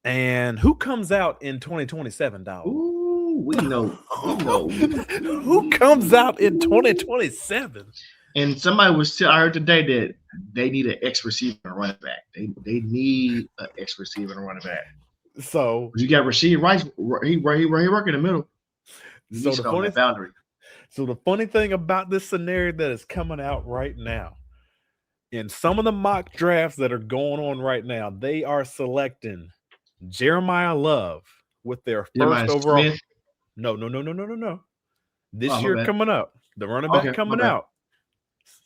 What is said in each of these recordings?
And who comes out in 2027, dog? Ooh, we know. Who comes out in 2027? And somebody I heard today that they need an X receiver and running back. They need an X receiver and running back. So you got Rashid Rice. He work in the middle. So the funny thing about this scenario that is coming out right now, in some of the mock drafts that are going on right now, they are selecting Jeremiah Love with their first overall. Smith? No. This year coming up, the running back coming out.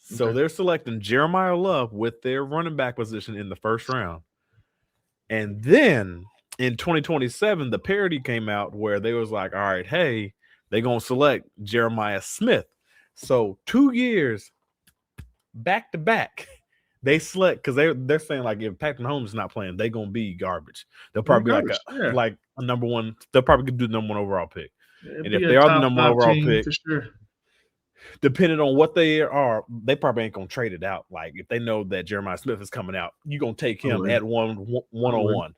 So they're selecting Jeremiah Love with their running back position in the first round. And then in 2027, the parity came out where they was like, all right, hey, they're going to select Jeremiah Smith. So 2 years back to back, they select, because they're saying like if Patrick Mahomes is not playing, they're going to be garbage. They'll probably be like a number one. They'll probably do the number one overall pick. And if they are the number one overall pick, for sure, depending on what they are, they probably ain't gonna trade it out. Like if they know that Jeremiah Smith is coming out, you're gonna take him at 101.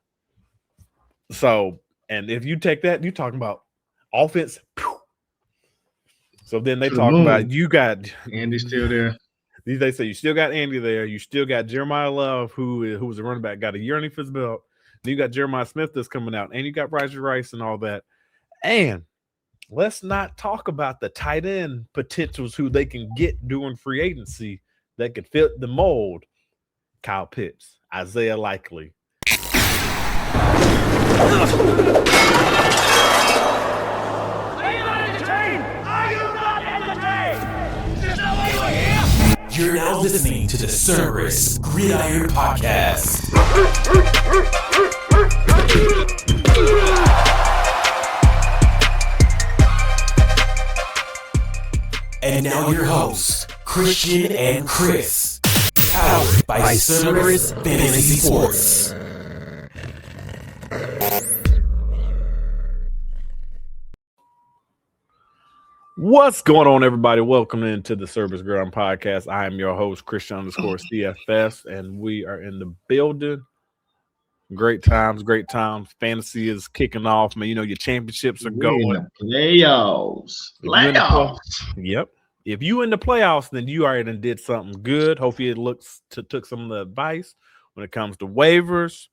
So, and if you take that, you're talking about offense. So then they talk about you got Andy still there. They say you still got Andy there. You still got Jeremiah Love, who was a running back, got a year on his belt. Then you got Jeremiah Smith that's coming out, and you got Rashid Rice and all that. And let's not talk about the tight end potentials who they can get during free agency that could fit the mold. Kyle Pitts, Isaiah Likely. You're now listening to the Cerberus Gridiron Podcast. And now your hosts, Christian and Chris, powered by Cerberus Fantasy Sports. What's going on, everybody? Welcome into the Cerberus Gridiron Podcast. I am your host, Christian _CFS, and we are in the building. Great times. Fantasy is kicking off, man. You know, your championships are going. Playoffs. Yep. If you in the playoffs, then you already did something good. Hopefully it took some of the advice when it comes to waivers,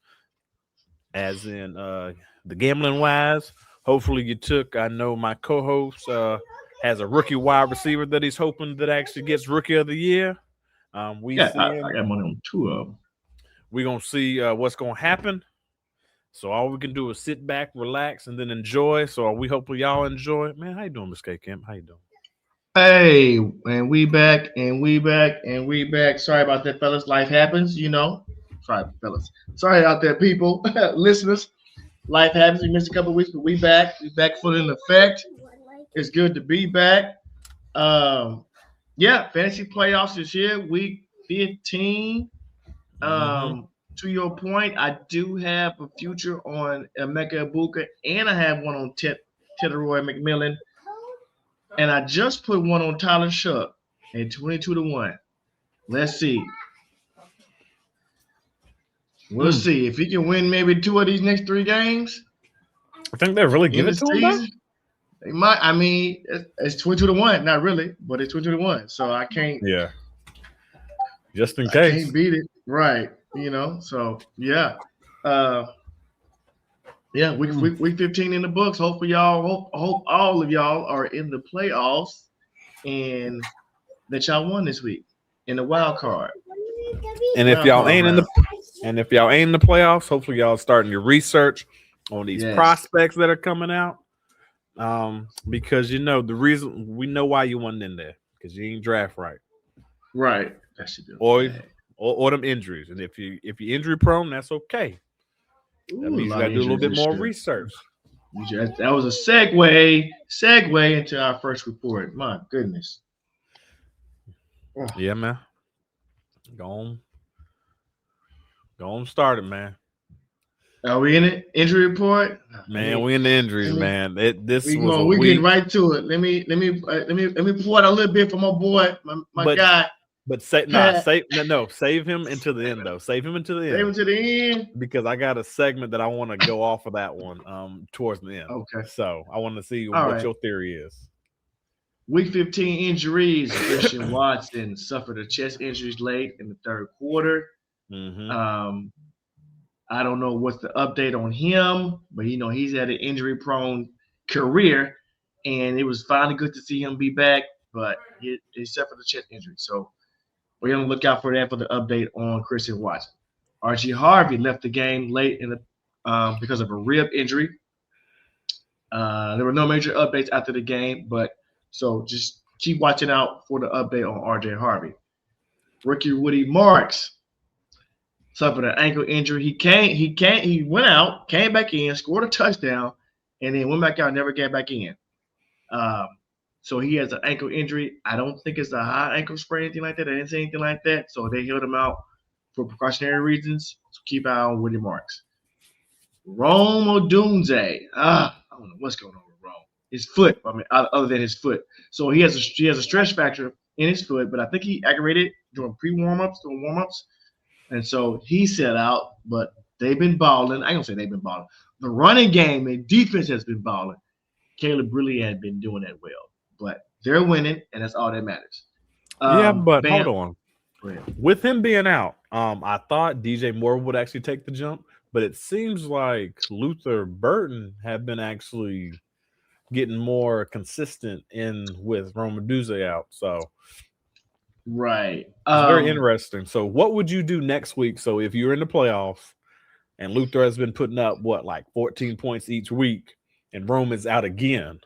as in the gambling wise. Hopefully you took, I know my co-host has a rookie wide receiver that he's hoping that actually gets rookie of the year. I got money on 2 of them. We're going to see what's going to happen. So all we can do is sit back, relax, and then enjoy. So we hopefully y'all enjoy. Man, how you doing, Miss K Kim? How you doing? Hey, and we back. Sorry about that, fellas. Life happens, you know. Sorry, fellas. Sorry out there, people, listeners. Life happens. We missed a couple of weeks, but we back. We back full in effect. It's good to be back. Fantasy playoffs is here. Week 15. To your point, I do have a future on Micah Parsons, and I have one on Teteroy McMillan. And I just put one on Tyler Shuck at 22-1. Let's see. We'll see if he can win maybe 2 of these next 3 games. I think they're really giving it to him. They might. I mean, it's 22-1, not really, but it's 22-1. So I can't. Yeah. Just in case. I can't beat it, right? You know. So yeah. Week 15 in the books. Hopefully, y'all. Hope all of y'all are in the playoffs, and that y'all won this week in the wild card. And if y'all ain't in the playoffs, hopefully y'all starting your research on these prospects that are coming out. Because you know the reason we know why you wasn't in there, because you ain't draft right. Right. That should be or them injuries. And if you're injury prone, that's okay. That means you gotta do a little bit more research. That was a segue into our first report. My goodness. Oh. Yeah, man. Go on, start it, man. Are we in it? Injury report, man. We in the injuries, man. We getting right to it. Let me pour out a little bit for my boy, my guy, But save him until the end though. Save him until the end. Save him to the end because I got a segment that I want to go off of that one towards the end. Okay. So I want to see what your theory is. Week 15 injuries. Christian Watson suffered a chest injury late in the third quarter. Mm-hmm. I don't know what's the update on him, but he's had an injury-prone career, and it was finally good to see him be back. But he suffered a chest injury, so we're gonna look out for that for the update on Christian Watson. R.G. Harvey left the game late because of a rib injury. There were no major updates after the game, so just keep watching out for the update on R.J. Harvey. Rookie Woody Marks suffered an ankle injury. He went out, came back in, scored a touchdown, and then went back out and never got back in. So he has an ankle injury. I don't think it's a high ankle sprain, anything like that. I didn't say anything like that. So they held him out for precautionary reasons. So keep an eye on Woody Marks. Rome Odunze. I don't know what's going on with Rome. His foot. Other than his foot. So he has a stretch fracture in his foot, but I think he aggravated during warm-ups. And so he set out, but they've been balling. I don't say they've been balling. The running game and defense has been balling. Caleb really hadn't been doing that well. But they're winning, and that's all that matters. But hold on. With him being out, I thought DJ Moore would actually take the jump, but it seems like Luther Burden have been actually getting more consistent with Rome Odunze out. So right. It's very interesting. So what would you do next week? So if you're in the playoffs and Luther has been putting up 14 points each week and Rome is out again,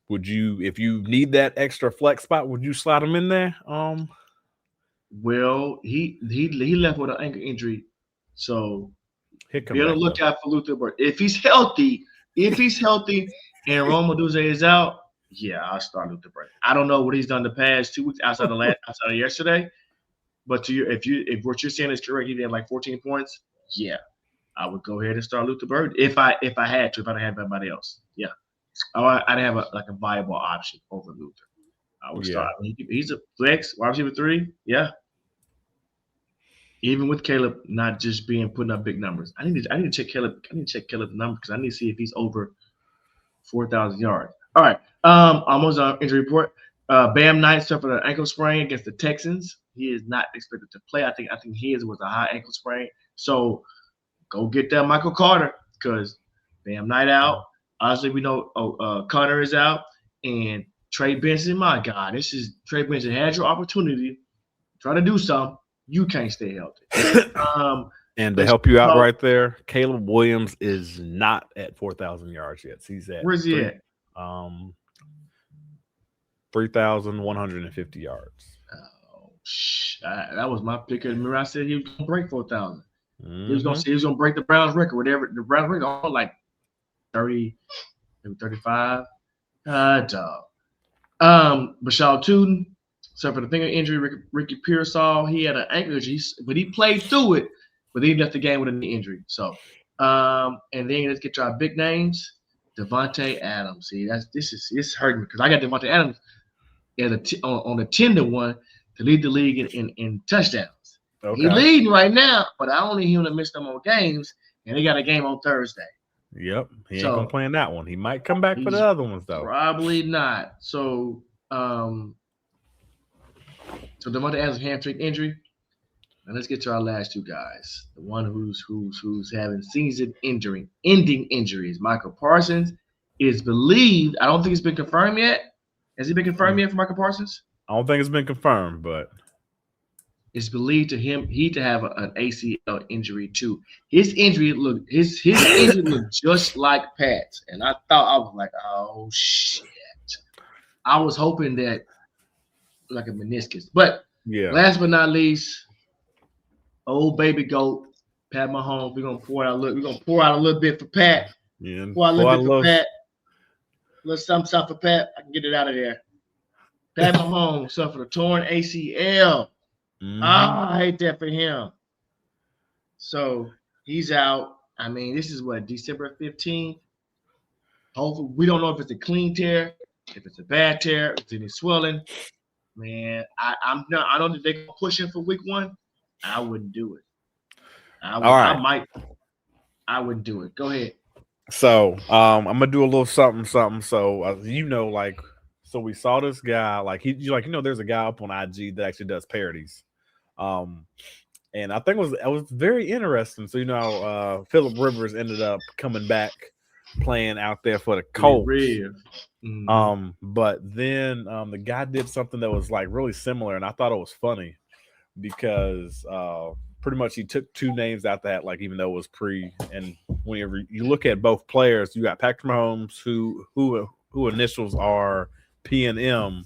would you, if you need that extra flex spot, would you slide him in there? Well, he left with an ankle injury, so be on the lookout for Luther Burden. If he's healthy and Rome Odunze is out, yeah, I'll start Luther Burden. I don't know what he's done the past 2 weeks outside of yesterday, but if what you're saying is correct, he had 14 points. Yeah, I would go ahead and start Luther Burden if I had to, if I didn't have anybody else. Yeah. I'd have a viable option over Luther. I would start. He's a flex, wide receiver 3. Yeah. Even with Caleb not just putting up big numbers. I need to check Caleb. I need to check Caleb's number because I need to see if he's over 4,000 yards. All right. Almost on injury report. Bam Knight suffered an ankle sprain against the Texans. He is not expected to play. I think his was a high ankle sprain. So go get that Michael Carter because Bam Knight out. Obviously, we know Connor is out, and Trey Benson. My God, Trey Benson had your opportunity. Try to do something. You can't stay healthy. And to help you out right there, Caleb Williams is not at 4,000 yards yet. He's at where's he at? 3,150 yards. Oh, that was my pick. Remember, I said he was gonna break 4,000. He was gonna break the Browns record. Whatever the Browns record, 30, maybe 35. Dog. Bashal Tootin suffered a finger injury. Ricky Pearsall, he had an ankle injury, but he played through it. But he left the game with a knee injury. So, and then let's get to our big names. Devante Adams. See, this hurting me because I got Devante Adams on the 10-1 to lead the league in touchdowns. Okay. He's leading right now, but I only hear him to miss no more games, and they got a game on Thursday. Yep, he ain't gonna play in that one. He might come back for the other ones though. Probably not. So, Devante Adams hamstring injury. And let's get to our last two guys. The one who's having season-ending injuries. Micah Parsons is believed. I don't think it's been confirmed yet. Has it been confirmed yet for Micah Parsons? I don't think it's been confirmed, but it's believed to have an ACL injury too. His injury looked just like Pat's, and I was like, oh shit. I was hoping that like a meniscus, but yeah. Last but not least. Old baby goat, Pat Mahomes. We're gonna pour out a little bit for Pat. Yeah, pour out a little bit for Pat. A little something for Pat. I can get it out of there. Pat Mahomes suffered a torn ACL. Mm-hmm. I hate that for him. So he's out. I mean, this is what, December 15th. Hopefully, we don't know if it's a clean tear, if it's a bad tear, if it's any swelling. man, I don't think they're pushing for week 1. I wouldn't do it. I wouldn't do it. Go ahead. So I'm gonna do a little something. So so we saw this guy, there's a guy up on IG that actually does parodies. And I think it was very interesting. So Phillip Rivers ended up coming back playing out there for the Colts. Mm-hmm. But then the guy did something that was like really similar, and I thought it was funny because pretty much he took 2 names out that, like, even though it was pre. And whenever you look at both players, you got Patrick Mahomes, who initials are P and M,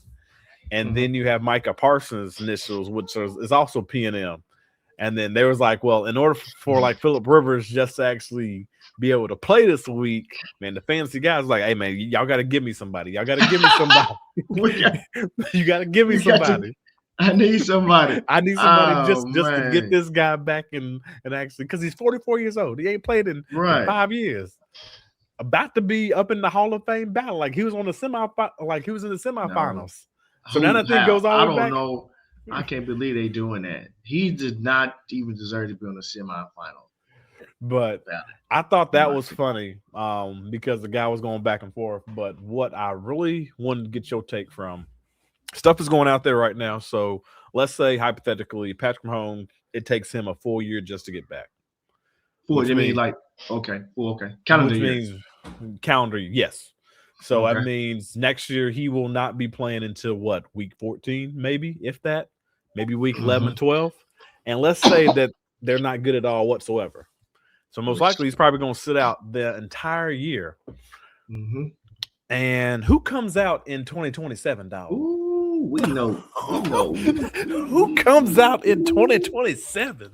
and then you have Micah Parsons initials, which is also P and M. And then there was like, well, in order for like Phillip Rivers just to actually be able to play this week, man, the fantasy guys was like, hey man, y'all got to give me somebody. You got to give me somebody. I need somebody. just to get this guy back and actually, because he's 44 years old. He ain't played in 5 years. About to be up in the Hall of Fame battle. Like he was on the he was in the semifinals. No. So now that thing goes all the way back. I don't know. I can't believe they doing that. He did not even deserve to be on the semifinal. But I thought that was funny because the guy was going back and forth. But what I really wanted to get your take from, stuff is going out there right now. So let's say hypothetically, Patrick Mahomes, it takes him a full year just to get back. Calendar year. Calendar year, yes. So that means next year he will not be playing until what, week 14, maybe, if that, maybe week 11 and 12. And let's say that they're not good at all whatsoever. So most likely he's probably going to sit out the entire year. Mm-hmm. And who comes out in 2027, dog? Ooh, we know. Who comes out in 2027?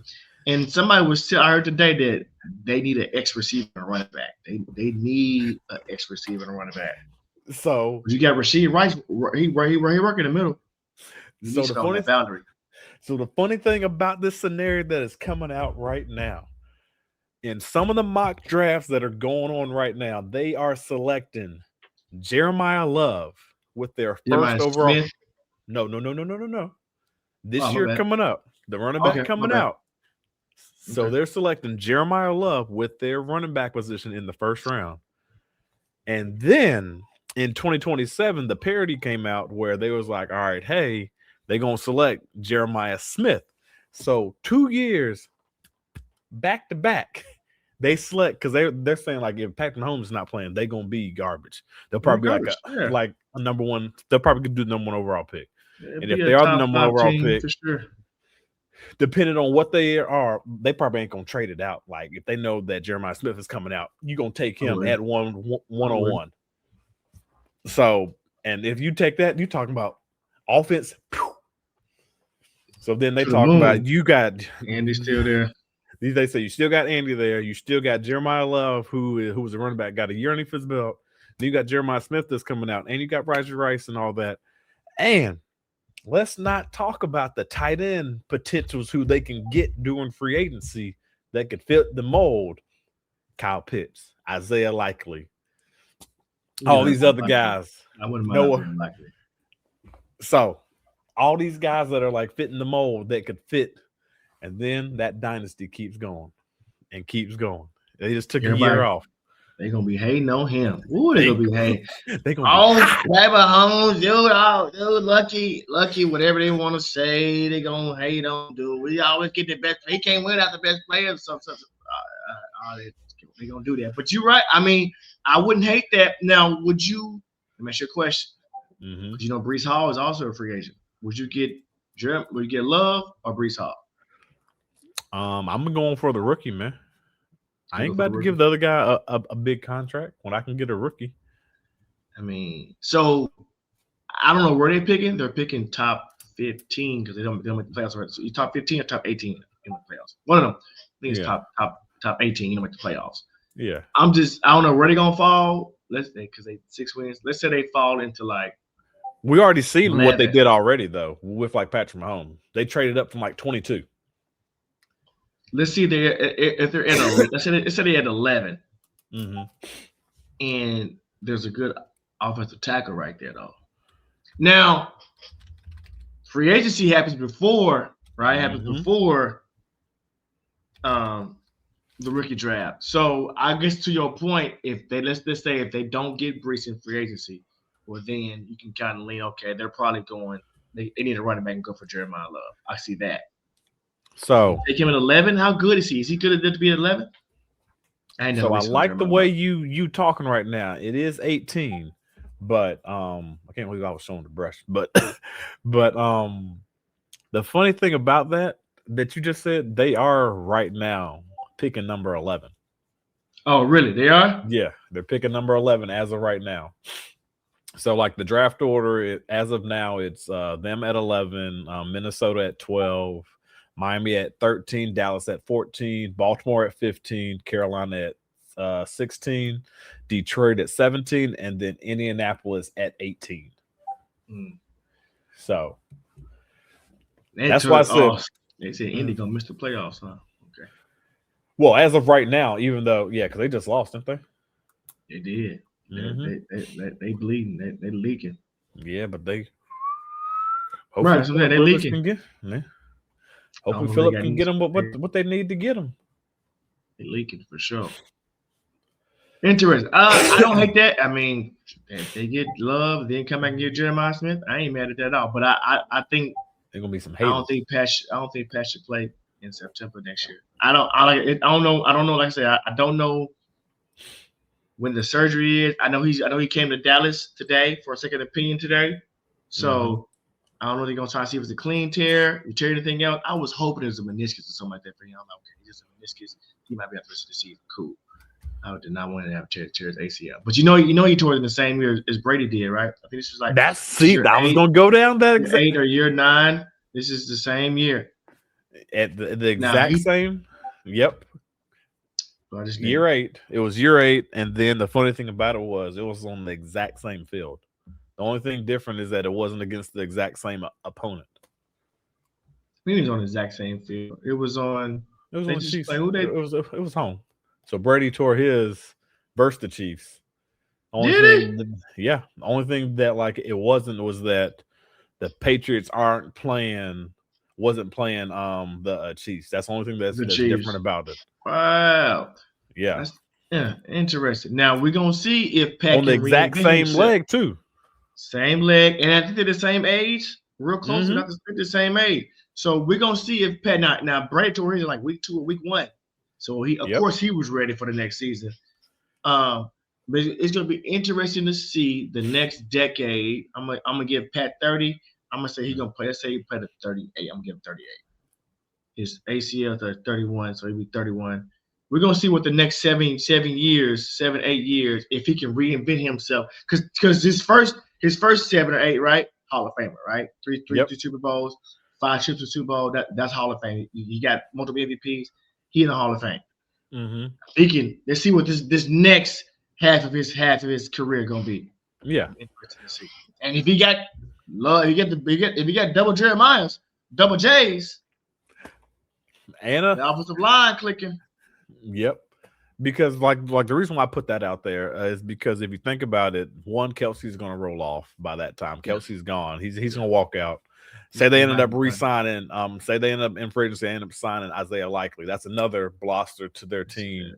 And somebody I heard today that they need an X receiver and running back. They need an X receiver and running back. So you got Rashid Rice. He work in the middle. So the funny thing about this scenario that is coming out right now, in some of the mock drafts that are going on right now, they are selecting Jeremiah Love with their first overall. Smith? No. This year coming up, the running back coming out. So they're selecting Jeremiah Love with their running back position in the first round. And then in 2027, the parody came out where they was like, all right, hey, they're going to select Jeremiah Smith. So 2 years back to back, they select, because they're saying like if Patrick Mahomes is not playing, they're going to be garbage. They'll probably be like a number one. They'll probably do the number 1 overall pick. And if they are the number 1 overall pick, for sure, depending on what they are, they probably ain't gonna trade it out. Like if they know that Jeremiah Smith is coming out, you're gonna take him at 101. So, and if you take that, you're talking about offense. So then they talk about you got Andy still there. They say you still got Andy there. You still got Jeremiah Love, who was a running back, got a year underneath his belt. Then you got Jeremiah Smith that's coming out, and you got Bryce Rice and all that. And let's not talk about the tight end potentials who they can get during free agency that could fit the mold. Kyle Pitts, Isaiah Likely, all these other guys. I wouldn't mind Likely. So all these guys that are like fitting the mold that could fit, and then that dynasty keeps going and keeps going. They just took a year off. They're going to be hating on him. Ooh, they're going to be hating. Trevor Holmes, dude, lucky, whatever they want to say, they're going to hate on, dude. We always get the best. He can't win out the best players. They're going to do that. But you're right. I mean, I wouldn't hate that. Now, would you – let me ask you a question. Mm-hmm. You know, Breece Hall is also a free agent. Would you get Love or Breece Hall? I'm going for the rookie, man. I ain't about to give the other guy a big contract when I can get a rookie. I mean, so I don't know where they're picking. They're picking top 15 because they don't make the playoffs. Right? So you top 15 or top 18 in the playoffs. One of them. I think it's top 18. You don't make the playoffs. Yeah. I don't know where they're gonna fall. Let's say because they 6 wins. Let's say they fall into like. We already seen 11. What they did already though with like Patrick Mahomes. They traded up from like 22. Let's see if they're at let's say they're at 11, and there's a good offensive tackle right there though. Now, free agency happens before, right? Mm-hmm. Happens before the rookie draft. So I guess to your point, if they let's say if they don't get Brissett in free agency, well then you can kind of lean, okay, they're probably going. They need a running back and go for Jeremiah Love. I see that. So take him at 11. How good is he? Is he good enough to be at 11? I like the way you talking right now. It is 18, but I can't believe I was showing the brush. But the funny thing about that you just said, they are right now picking number 11. Oh, really? They are? Yeah, they're picking number 11 as of right now. So, like the draft order, as of now, it's them at 11, Minnesota at 12, Miami at 13, Dallas at 14, Baltimore at 15, Carolina at 16, Detroit at 17, and then Indianapolis at 18. So that's why I said they said Indy gonna miss the playoffs, huh? Okay. Well, as of right now, even though because they just lost, didn't they? They did. They bleeding. They leaking. Yeah, but they right. So they leaking. Hopefully, Phillip can get them what they need to get them. They leaking for sure. Interesting. I don't hate that. I mean, if they get Love, then come back and get Jeremiah Smith, I ain't mad at that at all. But I think there's gonna be some haters. I don't think Pat should play in September next year. I don't know. Like I said, I don't know when the surgery is. I know he came to Dallas today for a second opinion today. So I don't know if they're gonna try to see if it's a clean tear, you tear anything else. I was hoping it was a meniscus or something like that for him. I'm like, okay, just a meniscus. He might be able to rest of the season. Cool. I did not want to have tear his ACL. But you know he tore it in the same year as Brady did, right? I think this was like I was gonna go down that year 8 or year 9. This is the same year. At the exact same. Yep. Year 8. It was year 8, and then the funny thing about it was on the exact same field. The only thing different is that it wasn't against the exact same opponent. It was on the exact same field. It was on Chiefs. It was home. So Brady tore his versus the Chiefs. The only thing that it wasn't was that the Patriots wasn't playing the Chiefs. That's the only thing that's different about it. Wow. Yeah. Interesting. Now we're gonna see if Pat on the exact same leg too. Same leg, and I think they're the same age, real close enough to split the same age. So we're gonna see if Pat now Brady tore his like week 2 or week 1. So of course he was ready for the next season. But it's gonna be interesting to see the next decade. I'm gonna give Pat 30. I'm gonna say he's gonna play. Let's say he played at 38. I'm gonna give him 38. His ACL is at 31, so he'll be 31. We're gonna see what the next 7, 8 years, if he can reinvent himself. Because his first 7 or 8, right? Hall of Famer, right? Three Super Bowls, 5 trips to Super Bowl. That's Hall of Fame. He got multiple MVPs. He in the Hall of Fame. Let's see what this next half of his career gonna be. Yeah. Interesting to see. And if he got if he got double Jeremiah's, double J's, and the offensive line clicking. Yep. Because like the reason why I put that out there is because if you think about it, Kelsey's gonna roll off by that time. Kelsey's gone. He's gonna walk out. Say they ended up re-signing, say they end up in free agency, end up signing Isaiah Likely. That's another bloster to their team.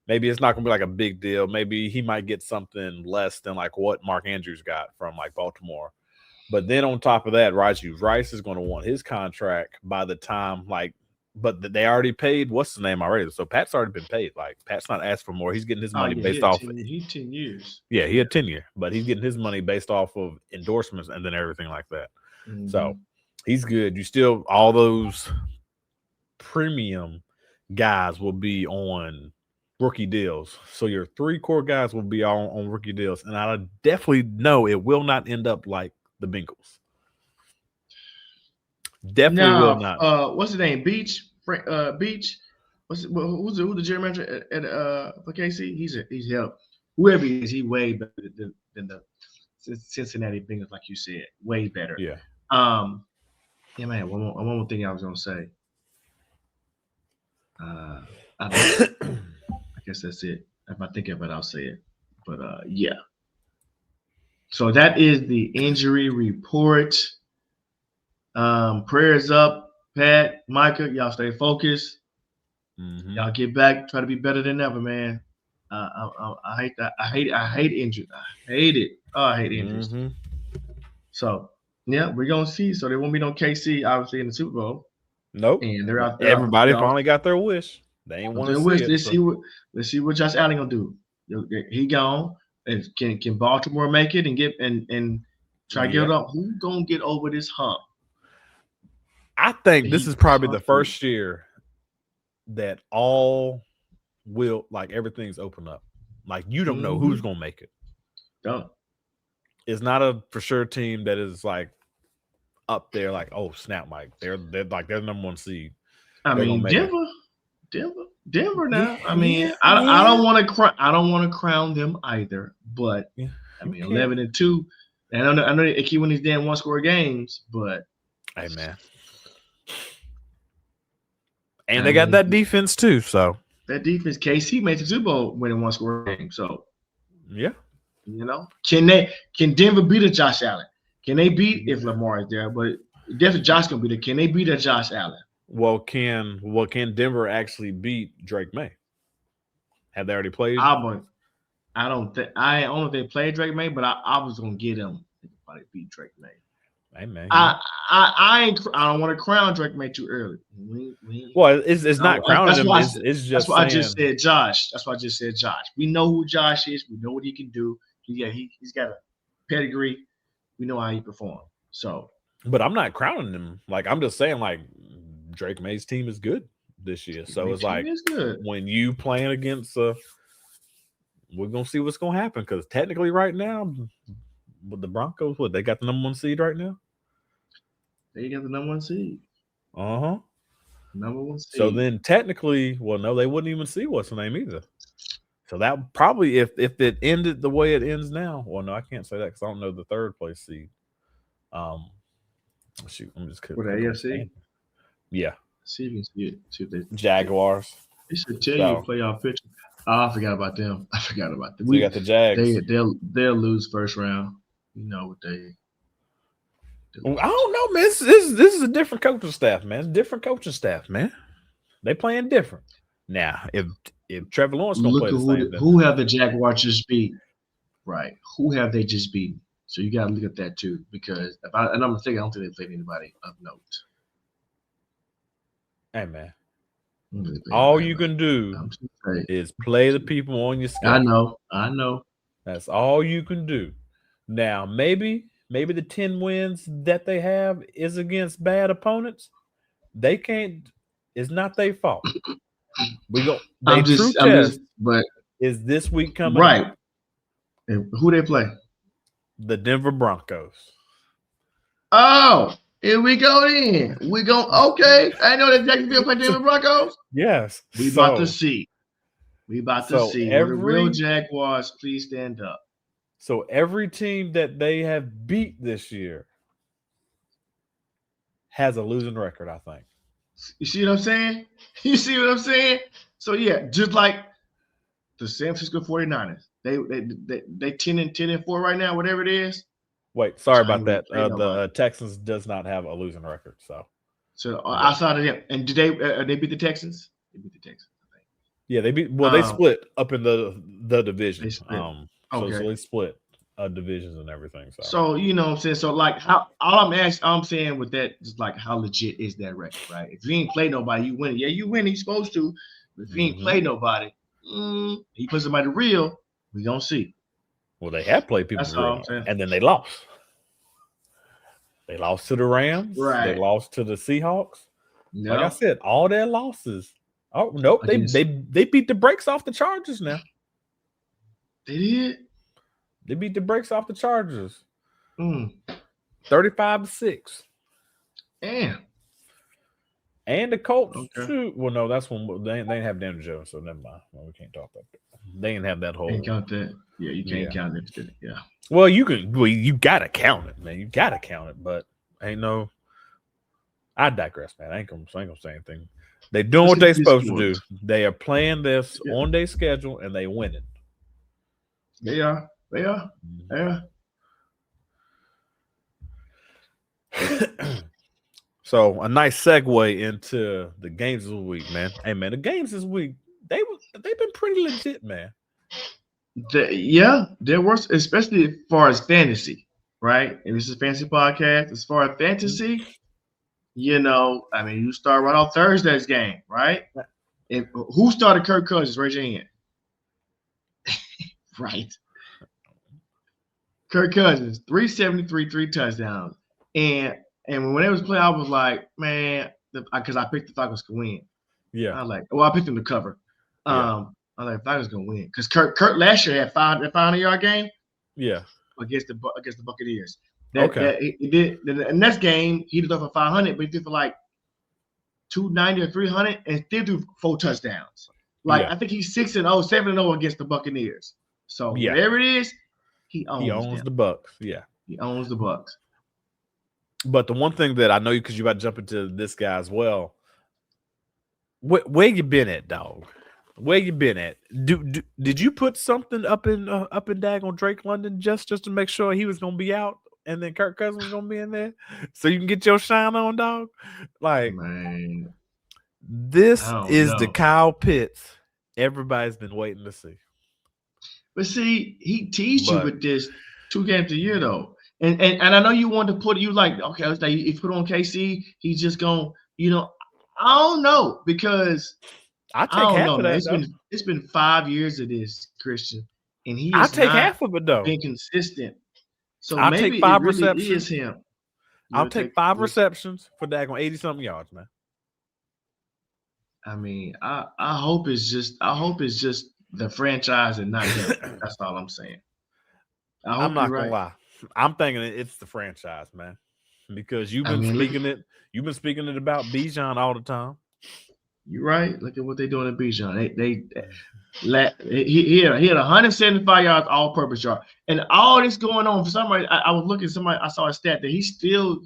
Maybe it's not gonna be like a big deal. Maybe he might get something less than like what Mark Andrews got from like Baltimore. But then on top of that, Rice is gonna want his contract by the time but they already paid what's the name already. So Pat's already been paid. Like Pat's not asked for more. He's getting his money based off. He's 10 years. Yeah, he had 10 years, but he's getting his money based off of endorsements and then everything like that. So he's good. You still all those premium guys will be on rookie deals. So your 3 core guys will be all on rookie deals. And I definitely know it will not end up like the Bengals. Definitely will not. What's his name? Beach. Who's the general manager at for KC? He's helped. Whoever he is, he way better than the Cincinnati Bengals, like you said. Way better. Yeah. Yeah, man. One more thing I was gonna say. I guess that's it. If I think of it, I'll say it. But yeah. So that is the injury report. Prayers up, Pat, Micah. Y'all stay focused. Mm-hmm. Y'all get back. Try to be better than ever, man. I hate that. I hate injuries. I hate it. Oh, I hate injuries. Mm-hmm. So yeah, we're gonna see. So there won't be no KC obviously in the Super Bowl. Nope. And they're out there. Everybody finally got their wish. They ain't want to see it. Let's see what Josh Allen gonna do. He gone. And can Baltimore make it and get and try to get it up? Who gonna get over this hump? I think this is probably the first year that all will everything's open up. Like you don't know who's gonna make it. Don't. It's not a for sure team that is like up there. Like oh snap, Mike. They're like they're number one seed. I mean Denver now. I mean I don't want to crown them either. But I mean 11-2. And I know they keep winning these damn 1-score games, but hey man. And they got that defense too. So that defense, KC made the Super Bowl winning 1-score game. So yeah, can Denver beat a Josh Allen? Can they beat if Lamar is there? But definitely Josh gonna be there. Can they beat a Josh Allen? Well, can Denver actually beat Drake May? Have they already played? I don't know if they played Drake May, but I was gonna get them if they beat Drake May. Hey man, I don't want to crown Drake May too early. Well, it's not crowning him. It's just that's why I just said Josh. That's why I just said Josh. We know who Josh is. We know what he can do. He's got a pedigree. We know how he performed. So, but I'm not crowning him. Like I'm just saying, like Drake May's team is good this year. So it's like when you playing against we're gonna see what's gonna happen because technically right now with the Broncos, they got the number one seed right now. They got the number one seed. Uh-huh. Number one seed. So then technically, well, no, they wouldn't even see what's the name either. So that probably if it ended the way it ends now, well, no, I can't say that because I don't know the third place seed. Shoot, I'm just with the AFC. Yeah. See if you can see it. Jaguars. They should tell you playoff picture. Oh, I forgot about them. We got the Jags. They'll lose first round. You know what they. I don't know, man. This is a different coaching staff, man. Different coaching staff, man. They playing different. Now, if Trevor Lawrence gonna play the same, who have the Jaguars just beat? Right. Who have they just beaten? So you got to look at that too, because I'm thinking, I don't think they played anybody of note. Hey man, all you can do is play the people on your schedule. I know. That's all you can do. Now, maybe the 10 wins that they have is against bad opponents. They can't. It's not their fault. But is this week coming right? Up? And who they play? The Denver Broncos. Oh, here we go then. Okay. I know that Jacksonville play Denver Broncos. Yes. We about to see. We about to see. The real Jaguars, please stand up. So every team that they have beat this year has a losing record, I think. You see what I'm saying? So yeah, just like the San Francisco 49ers. They 10-4 right now, whatever it is. Wait, sorry about that. The Texans does not have a losing record. So outside of them, and did they beat the Texans? They beat the Texans, I think. Yeah, they beat. Well, they split up in the division. Okay. So they split divisions and everything. So you know what I'm saying. So like, how I'm saying with that is like, how legit is that record, right? If you ain't play nobody, you win. Yeah, you win. You're supposed to. But if you ain't play nobody, you put somebody real. We gonna see. Well, they have played people real, and then they lost. They lost to the Rams. Right. They lost to the Seahawks. Like I said, all their losses. Oh nope, they beat the brakes off the Chargers now. They did. They beat the brakes off the Chargers. 35-6. Damn. And the Colts too. Well, no, that's when they ain't have Daniel Jones, so never mind. Well, we can't talk about that. They ain't have that whole. Can't count that. Yeah, you can't count it. Yeah. Well, you can. Well, you gotta count it, man. You gotta count it, but ain't no. I digress, man. I ain't gonna say anything. They doing what they supposed to do. They are playing this on their schedule, and they win it. They are. So a nice segue into the games this week, man. Hey, man, the games this week they've been pretty legit, man. There was, especially as far as fantasy, right? And this is a fantasy podcast. As far as fantasy, you start right off Thursday's game, right? And who started Kirk Cousins? Raise your hand. Right. Kirk Cousins, 373, 3 touchdowns. And when it was playing, I was like, man, because I picked the Falcons to win. Yeah. I was like, I picked them to cover. I was like, Falcons gonna win because Kurt last year had 500-yard game. Yeah. Against the Buccaneers. He did the next game. He did for 500, but he did for like 290 or 300, and still do 4 touchdowns. I think he's 6-0, 7-0 against the Buccaneers. So whatever it is, he owns the Bucs. Yeah, he owns the Bucs. But the one thing that I know, because you about to jump into this guy as well, where you been at, dog? Where you been at? Did you put something up in dag on Drake London just to make sure he was gonna be out, and then Kirk Cousins was gonna be in there, so you can get your shine on, dog? Like, man, this is the Kyle Pitts everybody's been waiting to see. But see, he teased you with this 2 games a year though, and I know you want to put you like, okay, it's like if you put on KC, he's just gonna, I don't know, because. I take half of that. It's been 5 years of this, Christian, and I take half of it though. Been consistent, so I'll maybe take 5 it really receptions. is him. I'll take 5 receptions for daggone 80-something yards, man. I mean, I hope it's just the franchise and not him. That's all I'm saying. I'm not gonna lie. I'm thinking it's the franchise, man, because you've been speaking it. You've been speaking it about Bijan all the time. You're right. Look at what they're doing at Bijan. He had 175 yards all-purpose yard, and all this going on for somebody. I was looking at somebody. I saw a stat that he still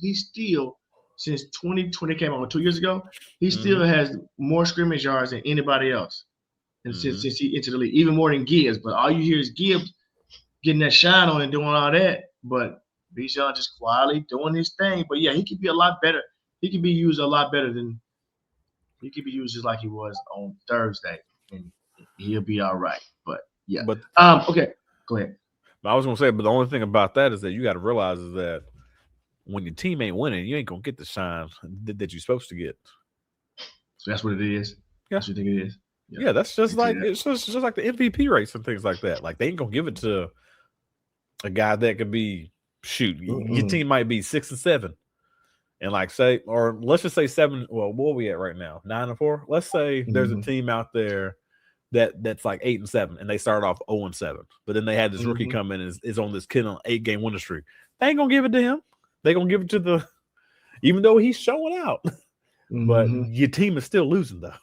since 2020 came out 2 years ago. He still has more scrimmage yards than anybody else, and since he entered the league, even more than Gibbs. But all you hear is Gibbs getting that shine on and doing all that. But Bijan just quietly doing his thing. But yeah, he could be a lot better. He could be used a lot better than. He could be used just like he was on Thursday, and he'll be all right. But yeah. But okay, go ahead. I was gonna say, but the only thing about that is that you got to realize is that when your team ain't winning, you ain't gonna get the shine that you're supposed to get. So that's what it is. Yeah. That's what you think it is. Yeah, that's just like it's just like the MVP race and things like that. Like they ain't gonna give it to a guy that could be your team might be 6-7. And like say, or let's just say 7. Well, what are we at right now? 9-4. Let's say there's a team out there that's like 8-7, and they start off 0-7. But then they had this rookie come in and is on this 8-game winning streak. They ain't gonna give it to him. They gonna give it to even though he's showing out. But your team is still losing though.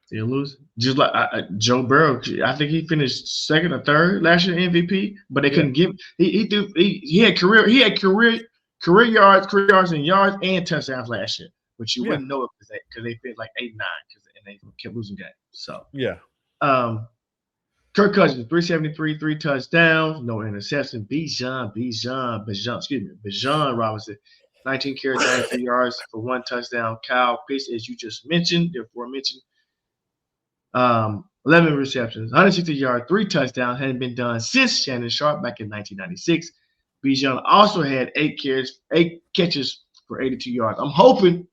Still losing. Just like Joe Burrow, I think he finished 2nd or 3rd last year MVP, but they couldn't give. He had career yards and yards and touchdowns last year, but you wouldn't know it because they finished like 8-9 and they kept losing games. So Kirk Cousins 373, 3 touchdowns, no interception. Bijan Robinson 19 carries, 93 yards for 1 touchdown. Kyle Pitts, as you just mentioned, therefore mentioned, 11 receptions, 160 yards, 3 touchdowns. Hadn't been done since Shannon Sharp back in 1996. Bijan also had 8 catches for 82 yards. I'm hoping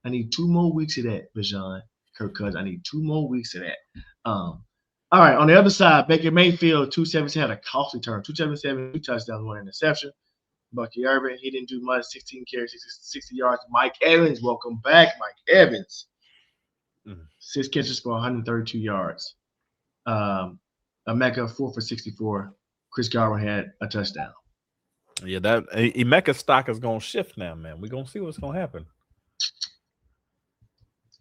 I need 2 more weeks of that, Bijan. Kirk Cousins, I need 2 more weeks of that. All right, on the other side, Baker Mayfield, 277, had a costly turn. 277, 2 touchdowns, 1 interception. Bucky Irvin, he didn't do much, 16 carries, 60 yards. Mike Evans, welcome back, Mike Evans. 6 catches for 132 yards. Emeka 4 for 64. Chris Godwin had a touchdown. Yeah, that Emeka stock is gonna shift now, man. We're gonna see what's gonna happen.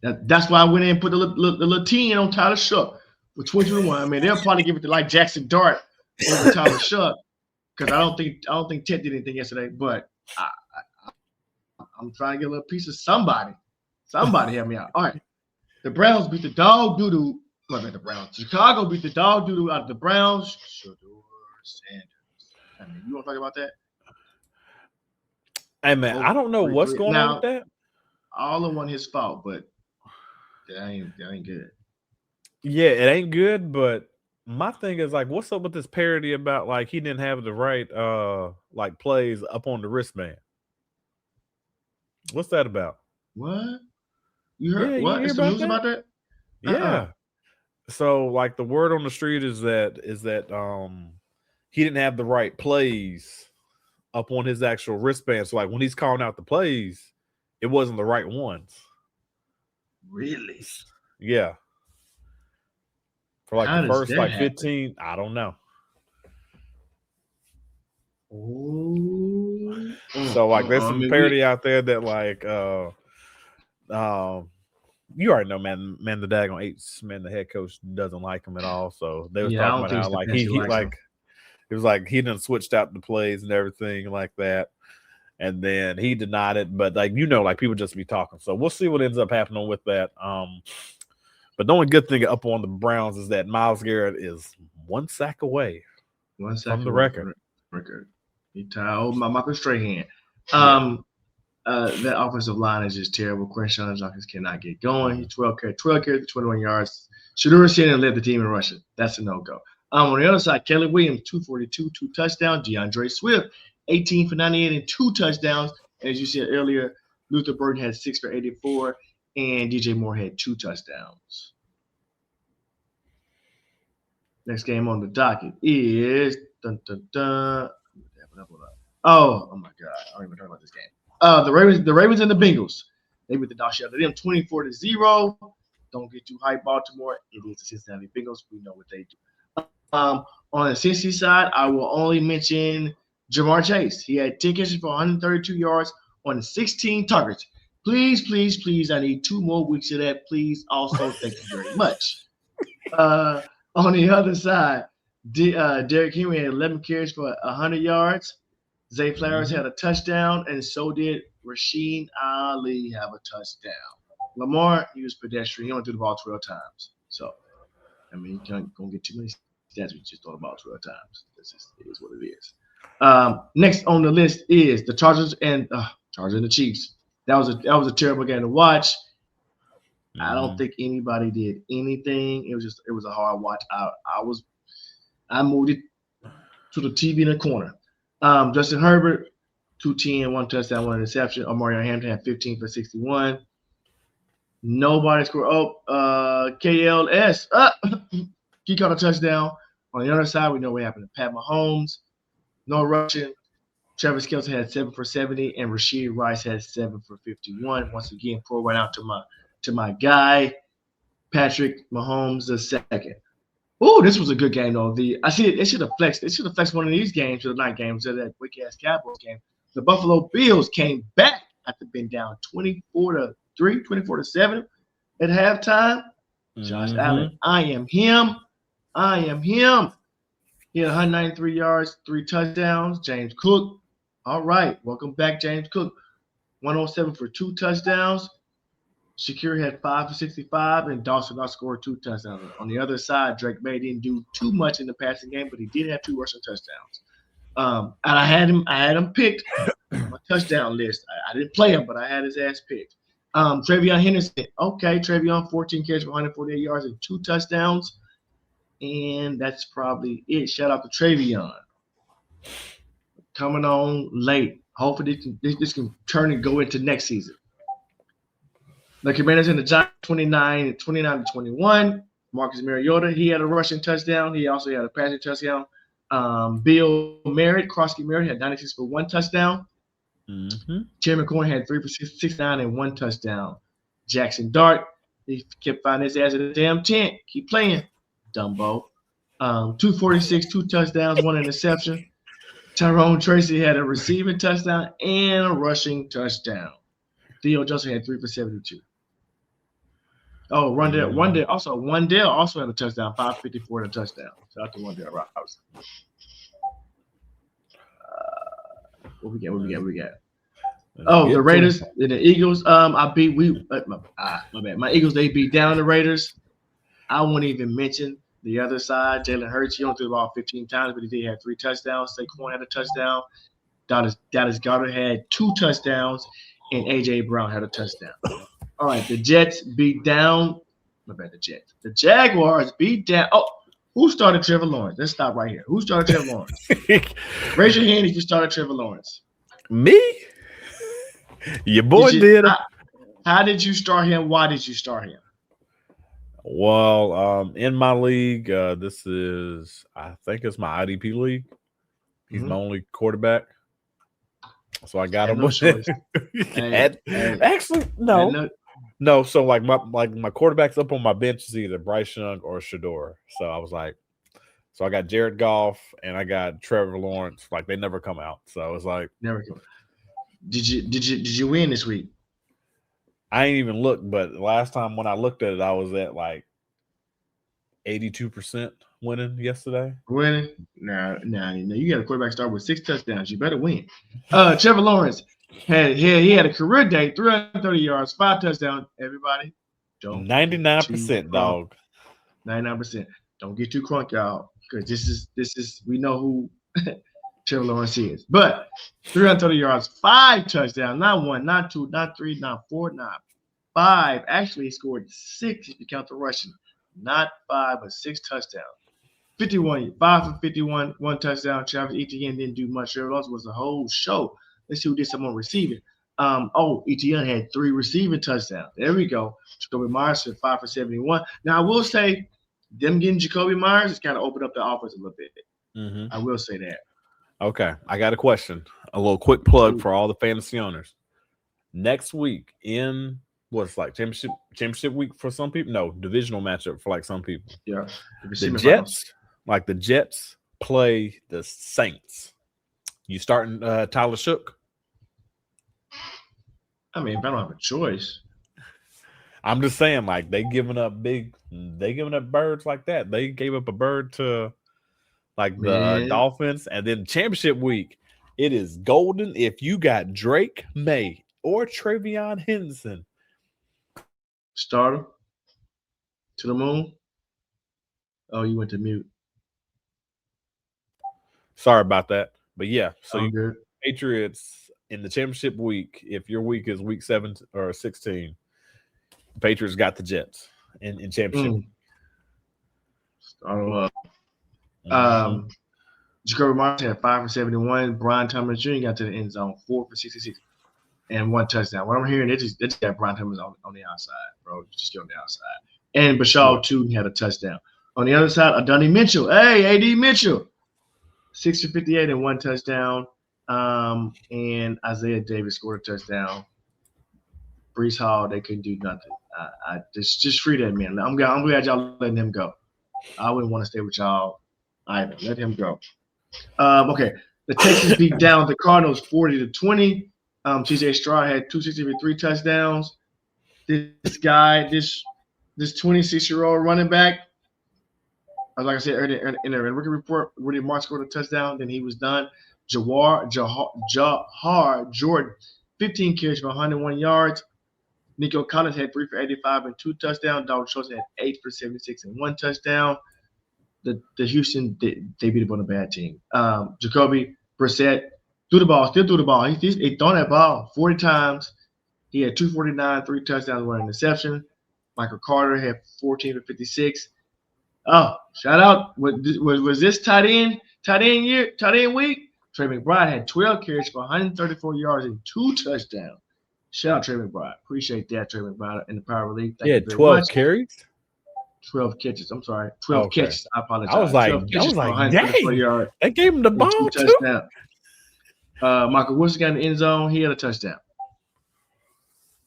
That's why I went in and put the little 10 on Tyler Shuck for 21. I mean, they'll probably give it to like Jackson Dart over Tyler Shuck because I don't think Ted did anything yesterday. But I'm trying to get a little piece of somebody. Somebody help me out. All right, the Browns beat the dog doo-doo. Well, not the Browns. Chicago beat the dog doo-doo out of the Browns. Shadur Sanders. I mean, you want to talk about that? Hey man, I don't know what's going on with that. all of one his fault, but that ain't good. Yeah, it ain't good, but my thing is like, what's up with this parody about like he didn't have the right like plays up on the wristband? What's that about? What? You heard Yeah, what? you hear Is the about news that? about that? Yeah. So like the word on the street is that he didn't have the right plays up on his actual wristband. So like when he's calling out the plays, it wasn't the right ones. Really? Yeah. For like How the does first that like happen? 15, I don't know. Ooh. So like there's some parody out there that like you already know, man, the daggone Eights, man, the head coach doesn't like him at all. So they was talking about how like he like it was like he done switched out the plays and everything like that. And then he denied it, but like like people just be talking. So we'll see what ends up happening with that. But the only good thing up on the Browns is that Myles Garrett is one sack away from the record. He tied my Michael Strahan. That offensive line is just terrible. Quinshon Judkins cannot get going. He 12 carries, 21 yards. Shadur Shannon led the team in rushing. That's a no-go. On the other side, Kelly Williams, 242, 2 touchdowns. DeAndre Swift, 18 for 98 and 2 touchdowns. And as you said earlier, Luther Burden had 6 for 84, and DJ Moore had 2 touchdowns. Next game on the docket is Oh my God. I don't even talk about this game. The Ravens and the Bengals. They beat the dog shit out of them 24-0. Don't get too hyped, Baltimore. It is the Cincinnati Bengals. We know what they do. On the Cincy side, I will only mention Jamar Chase. He had 10 catches for 132 yards on 16 targets. Please, please, please, I need 2 more weeks of that. Please, also, thank you very much. On the other side, Derrick Henry had 11 carries for 100 yards. Zay Flowers had a touchdown, and so did Rasheen Ali have a touchdown. Lamar, he was pedestrian. He only threw the ball 12 times. So, I mean, you can't go get too many stats. We just throw the ball 12 times. It is what it is. Next on the list is the Chargers and the Chiefs. That was a terrible game to watch. I don't think anybody did anything. It was a hard watch. I moved it to the TV in the corner. Justin Herbert, 210, 1 touchdown, 1 interception. Omarion Hampton had 15 for 61. Nobody scored. KLS. He caught a touchdown. On the other side, we know what happened to Pat Mahomes. No rushing. Travis Kelce had 7 for 70, and Rashid Rice had 7 for 51. Once again, pour one out to my guy, Patrick Mahomes II. Oh, this was a good game though. I see it. They should have flexed. They should have flexed one of these games to the night games of that wicked ass Cowboys game. The Buffalo Bills came back after being down 24-3, 24-7 at halftime. Josh Allen, I am him. He had 193 yards, 3 touchdowns. James Cook, all right, welcome back, James Cook. 107 for 2 touchdowns. Shakir had 5 for 65, and Dawson scored 2 touchdowns. On the other side, Drake May didn't do too much in the passing game, but he did have 2 rushing touchdowns. And I had him picked on my touchdown list. I didn't play him, but I had his ass picked. TreVeyon Henderson. Okay, TreVeyon, 14 catches for 148 yards and 2 touchdowns. And that's probably it. Shout out to TreVeyon. Coming on late. Hopefully this can turn and go into next season. The Commanders and the Giants, 29-21. Marcus Mariota, he had a rushing touchdown. He also had a passing touchdown. Bill Merritt, Krosky Merritt, had 96 for 1 touchdown. Chairman Corn had 3 for 69 and 1 touchdown. Jackson Dart, he kept finding his ass at the damn tent. Keep playing, Dumbo. 246, 2 touchdowns, 1 interception. Tyrone Tracy had a receiving touchdown and a rushing touchdown. Theo Johnson had 3 for 72. Oh, Wandale also had a touchdown, 554 and a touchdown. Shout out to Wandale Robinson. What we got? Oh, the Raiders and the Eagles. My Eagles, they beat down the Raiders. I won't even mention the other side. Jalen Hurts, he only threw the ball 15 times, but he did have 3 touchdowns. Saquon had a touchdown. Dallas Goedert had 2 touchdowns. and A.J. Brown had a touchdown. All right, the Jets beat down. My bad, the Jets. The Jaguars beat down. Oh, who started Trevor Lawrence? Let's stop right here. Who started Trevor Lawrence? Raise your hand if you started Trevor Lawrence. Me? Your boy did. How did you start him? Why did you start him? Well, in my league, this is, I think it's my IDP league. He's my only quarterback. So I got him. No choice. Actually, no. So like my quarterback's up on my bench is either Bryce Young or Shadur. So I was like, so I got Jared Goff and I got Trevor Lawrence. Like they never come out. So I was like, never come out. Did you win this week? I ain't even looked, but last time when I looked at it, I was at like 82% winning yesterday. Winning? No. You got a quarterback start with 6 touchdowns. You better win. Trevor Lawrence had a career day, 330 yards, 5 touchdowns. Everybody, 99%, dog. 99%. Don't get too crunk, y'all, because this is we know who Trevor Lawrence is. But 330 yards, 5 touchdowns, not 1, not 2, not 3, not 4, not 5. Actually, he scored 6 if you count the rushing. Not 5, but 6 touchdowns. 5 for 51, 1 touchdown. Travis Etienne didn't do much. Trevor Lawrence was the whole show. Let's see who did some more receiving. Etienne had 3 receiving touchdowns. There we go. Jacoby Myers had 5 for 71. Now, I will say, them getting Jacoby Myers has kind of opened up the offense a little bit. I will say that. Okay, I got a question. A little quick plug for all the fantasy owners. Next week in what's like championship week for some people? No, divisional matchup for like some people. Yeah. The Jets play the Saints. You starting Tyler Shook? I mean, if I don't have a choice. I'm just saying, like they giving up birds like that. They gave up a bird to like the Dolphins, and then championship week, it is golden if you got Drake May or TreVeyon Henderson. Start him to the moon. Oh, you went to mute. Sorry about that, but yeah. So you good. Patriots in the championship week. If your week is week 7 or 16, the Patriots got the Jets in championship. Start up. Jacoby Myers had 5 for 71. Brian Thomas Jr. got to the end zone, 4 for 66, and 1 touchdown. What I'm hearing, they just got Brian Thomas on the outside, bro. Just get on the outside. And Bashar Tootin had a touchdown. On the other side, Adonai Mitchell. Hey, A.D. Mitchell. 6 for 58 and 1 touchdown. And Isaiah Davis scored a touchdown. Breece Hall, they couldn't do nothing. I just free that man. I'm glad y'all letting him go. I wouldn't want to stay with y'all either. Let him go. Okay. The Texans beat down the Cardinals 40-20. TJ Stroud had 263 touchdowns. This guy, this 26-year-old running back, like I said earlier in the rookie report, Rudy Martin scored a touchdown, then he was done. Jahar Jordan, 15 carries for 101 yards. Nico Collins had 3 for 85 and 2 touchdowns. Dalton Schultz had 8 for 76 and 1 touchdown. The Houston, they beat up on a bad team. Jacoby Brissett still threw the ball. He thrown that ball 40 times. He had 249, 3 touchdowns, 1 interception. Michael Carter had 14 for 56. Oh, shout out. Was this tight end week? Trey McBride had 12 carries for 134 yards and 2 touchdowns. Shout out Trey McBride. Appreciate that, Trey McBride in the Power League. Thank you very 12 much. carries? 12 catches. I'm sorry. 12 catches. I apologize. I was like, dang. They gave him the ball too. Michael Wilson got in the end zone. He had a touchdown.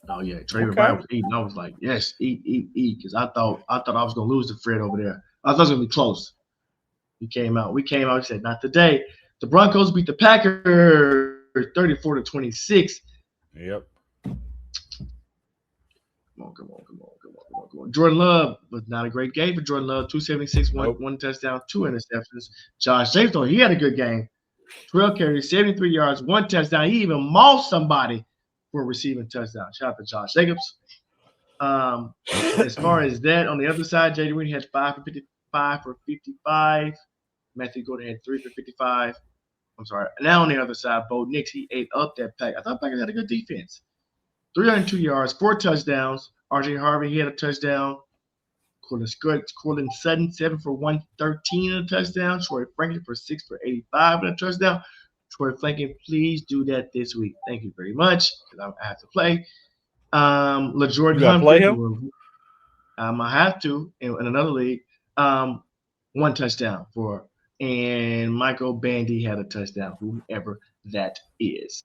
Oh yeah, Trey McBride was eating. I was like, yes, eat, because I thought I was gonna lose to Fred over there. I thought it was gonna be close. We came out. We said, not today. The Broncos beat the Packers 34-26. Yep. Come on. Jordan Love was not a great game for Jordan Love. 276, one touchdown, 2 interceptions. Josh Jacobs, though, he had a good game. 12 carries, 73 yards, 1 touchdown. He even mauled somebody for a receiving touchdown. Shout out to Josh Jacobs. As far as that, on the other side, J.D. Reed had 5 for 55. Matthew Gordon had 3 for 55. I'm sorry. Now on the other side, Bo Nix, he ate up that pack. I thought Packers had a good defense. 302 yards, 4 touchdowns. R.J. Harvey, he had a touchdown. Cortland Sutton, 7 for 113 and a touchdown. Troy Franklin for 6 for 85 and a touchdown. Troy Franklin, please do that this week. Thank you very much, because I have to play. LaJordan Humphrey. I have to in another league. 1 touchdown for, and Michael Bandy had a touchdown, whoever that is.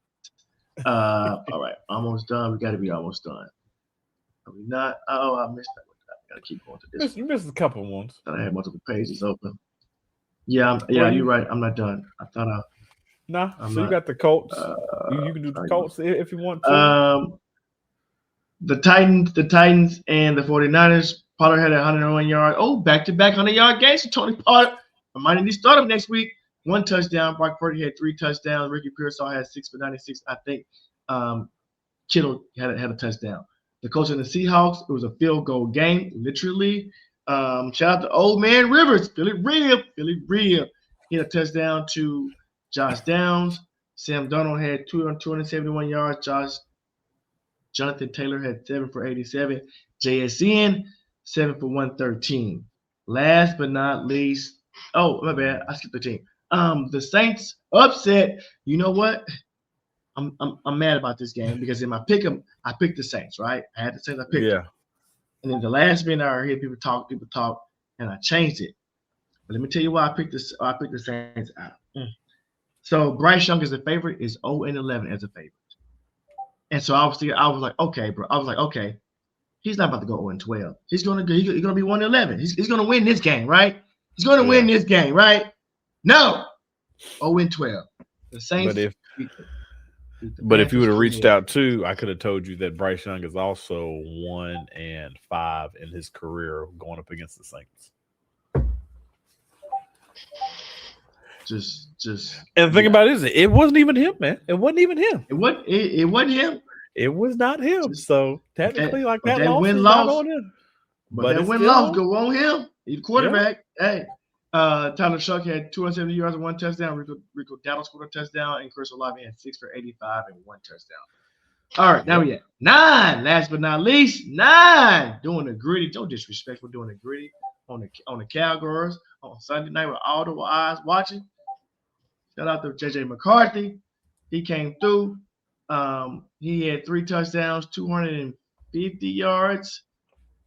All right, almost done. We got to be almost done. Are we not? Oh, I missed that one. I got to keep going to this. You missed a couple ones. I had multiple pages open. Yeah, you're right. I'm not done. I thought I. Nah, so you got the Colts. You can do the Colts if you want to. The Titans and the 49ers. Pollard had 101 yards. Oh, back-to-back 100-yard games for Tony Pollard. I might need to start him next week. 1 touchdown. Brock Purdy had 3 touchdowns. Ricky Pearsall had 6 for 96. I think Kittle had a touchdown. The Colts and the Seahawks, it was a field goal game, literally. Shout out to Old Man Rivers. Philly Rib. He had a touchdown to Josh Downs. Sam Darnold had 271 yards. Jonathan Taylor had 7 for 87. JSN, 7 for 113. Last but not least, oh, my bad. I skipped the team. The Saints upset. You know what? I'm mad about this game because in my pick 'em, I picked the Saints, right? I had the Saints, I picked them. And then the last minute I heard people talk, and I changed it. But let me tell you why I picked the Saints out. So Bryce Young as a favorite is 0-11 as a favorite. And so obviously I was like, okay, bro. I was like, okay, he's not about to go 0-12. He's gonna be 1-11. He's gonna win this game, right? He's gonna win this game, right? No, 0-12. The Saints. But if you would have reached out too, I could have told you that Bryce Young is also 1-5 in his career going up against the Saints. Just and the thing about it is, it wasn't even him, man. It wasn't even him. It wasn't him. It was not him. So technically, that win-loss on him. But that win-loss go on him. He's the quarterback. Yeah. Hey, Tyler Shuck had 270 yards and 1 touchdown. Rico Dowdle scored a touchdown, and Chris Olave had 6 for 85 and 1 touchdown. All right, now we at 9. Last but not least, 9. Doing the gritty. Don't disrespect for doing the gritty on the Cowgirls on Sunday night with all the eyes watching. Shout out to JJ McCarthy. He came through. He had 3 touchdowns, 250 yards,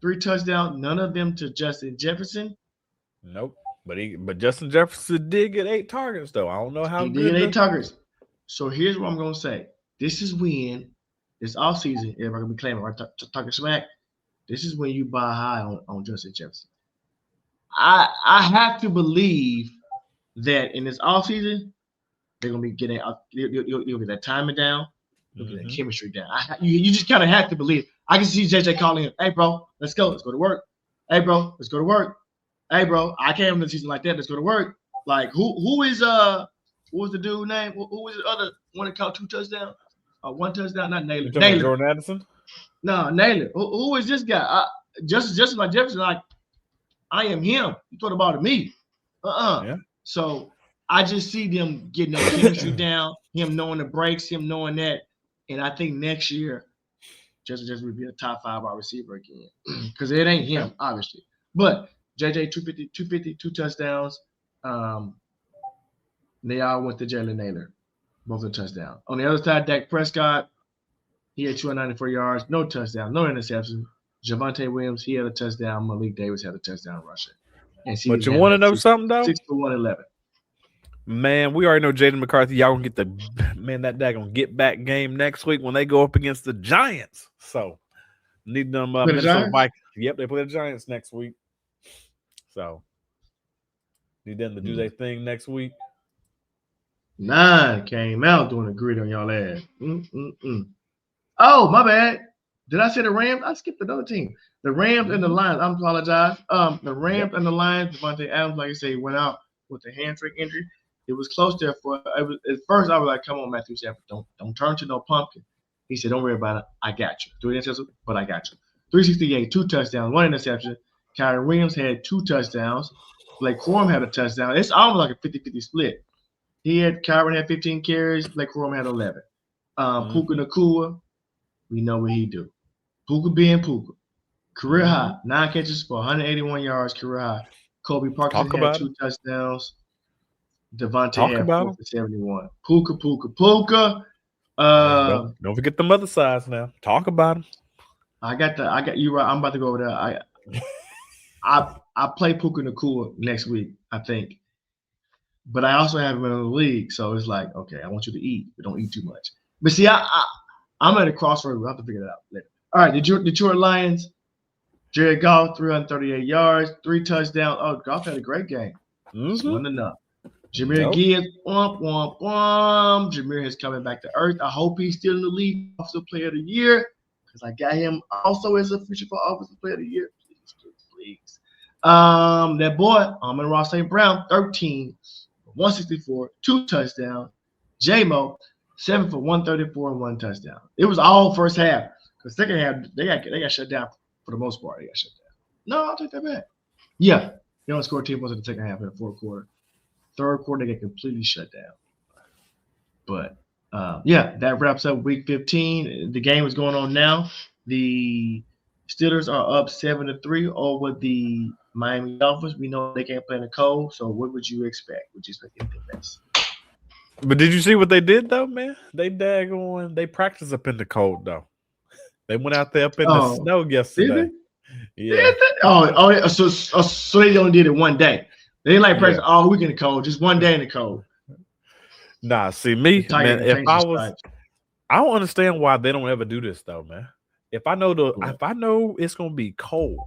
3 touchdowns. None of them to Justin Jefferson. Nope. But Justin Jefferson did get 8 targets, though. I don't know how he did get 8 targets. So here's what I'm going to say. This is when, this offseason, everybody going to be claiming, right, talking smack. This is when you buy high on Justin Jefferson. I have to believe that in this offseason, they're going to be getting you'll get that timing down. You'll get that chemistry down. You just kind of have to believe. I can see JJ calling him, hey, bro, let's go. Let's go to work. Hey, bro, let's go to work. Hey, bro, I can't have a season like that. Let's go to work. Like, who was the dude name? Who was the other one that caught 2 touchdowns? 1 touchdown? Not Naylor. Jordan Addison? No, Naylor. Who is this guy? Just like Jefferson, like, I am him. You thought about me. Yeah. So I just see them getting that chemistry down, him knowing the breaks, him knowing that. And I think next year, Justin would be a top 5 wide receiver again. Because it ain't him, obviously. But JJ 250, 2 touchdowns. They all went to Jalen Naylor, both a touchdown. On the other side, Dak Prescott, he had 294 yards, no touchdown, no interception. Javonte Williams, he had a touchdown. Malik Davis had a touchdown rushing. But you want to know something, though? 6 for 111. Man, we already know Jaden McCarthy. Y'all gonna get that daggone get back game next week when they go up against the Giants. So need them Minnesota Vikings. Yep, they play the Giants next week. So need them to do their thing next week. 9 came out doing a grid on y'all ass. Oh, my bad. Did I say the Rams? I skipped another team. The Rams and the Lions. I apologize. The Rams and the Lions. Devante Adams, like I say, went out with a hamstring injury. It was close there at first I was like, come on, Matthew Stafford, don't turn to no pumpkin. He said, don't worry about it. I got you. 3 interceptions, but I got you. 368, 2 touchdowns, 1 interception. Kyron Williams had 2 touchdowns. Blake Corum had a touchdown. It's almost like a 50-50 split. Kyron had 15 carries. Blake Corum had 11. Puka Nacua, we know what he do. Puka being Puka. Career high, 9 catches for 181 yards, career high. Kobe Parkinson had 2 touchdowns. Devante had 4 for 71. Puka. Don't forget the other sides now. Talk about him. I got you right. I'm about to go over there. I play Puka Nacua next week, I think. But I also have him in the league, so it's like, okay, I want you to eat, but don't eat too much. But see, I'm at a crossroad. We'll have to figure it out later. All right, Detroit Lions. Jared Goff, 338 yards, 3 touchdowns. Oh, Goff had a great game. Just wasn't enough. Jahmyr Gibbs, Jahmyr is coming back to earth. I hope he's still in the league, offensive player of the year, because I got him also as a future for offensive player of the year. Please. That boy, Amon-Ra St. Brown, 13, 164, 2 touchdowns. J-Mo, 7 for 134 and 1 touchdown. It was all first half. Because second half, they got shut down for the most part. They got shut down. No, I'll take that back. Yeah, they only scored 10 points in the second half in the fourth quarter. Third quarter, they get completely shut down. But, that wraps up Week 15. The game is going on now. The Steelers are up 7-3 over the Miami Dolphins. We know they can't play in the cold, so what would you expect? Would you expect anything less? But did you see what they did, though, man? They practiced up in the cold, though. They went out there up in the snow yesterday. Yeah. So they only did it one day. They didn't practice all week in the cold, just one day in the cold. Nah, see me, man. I don't understand why they don't ever do this though, man. If I know it's gonna be cold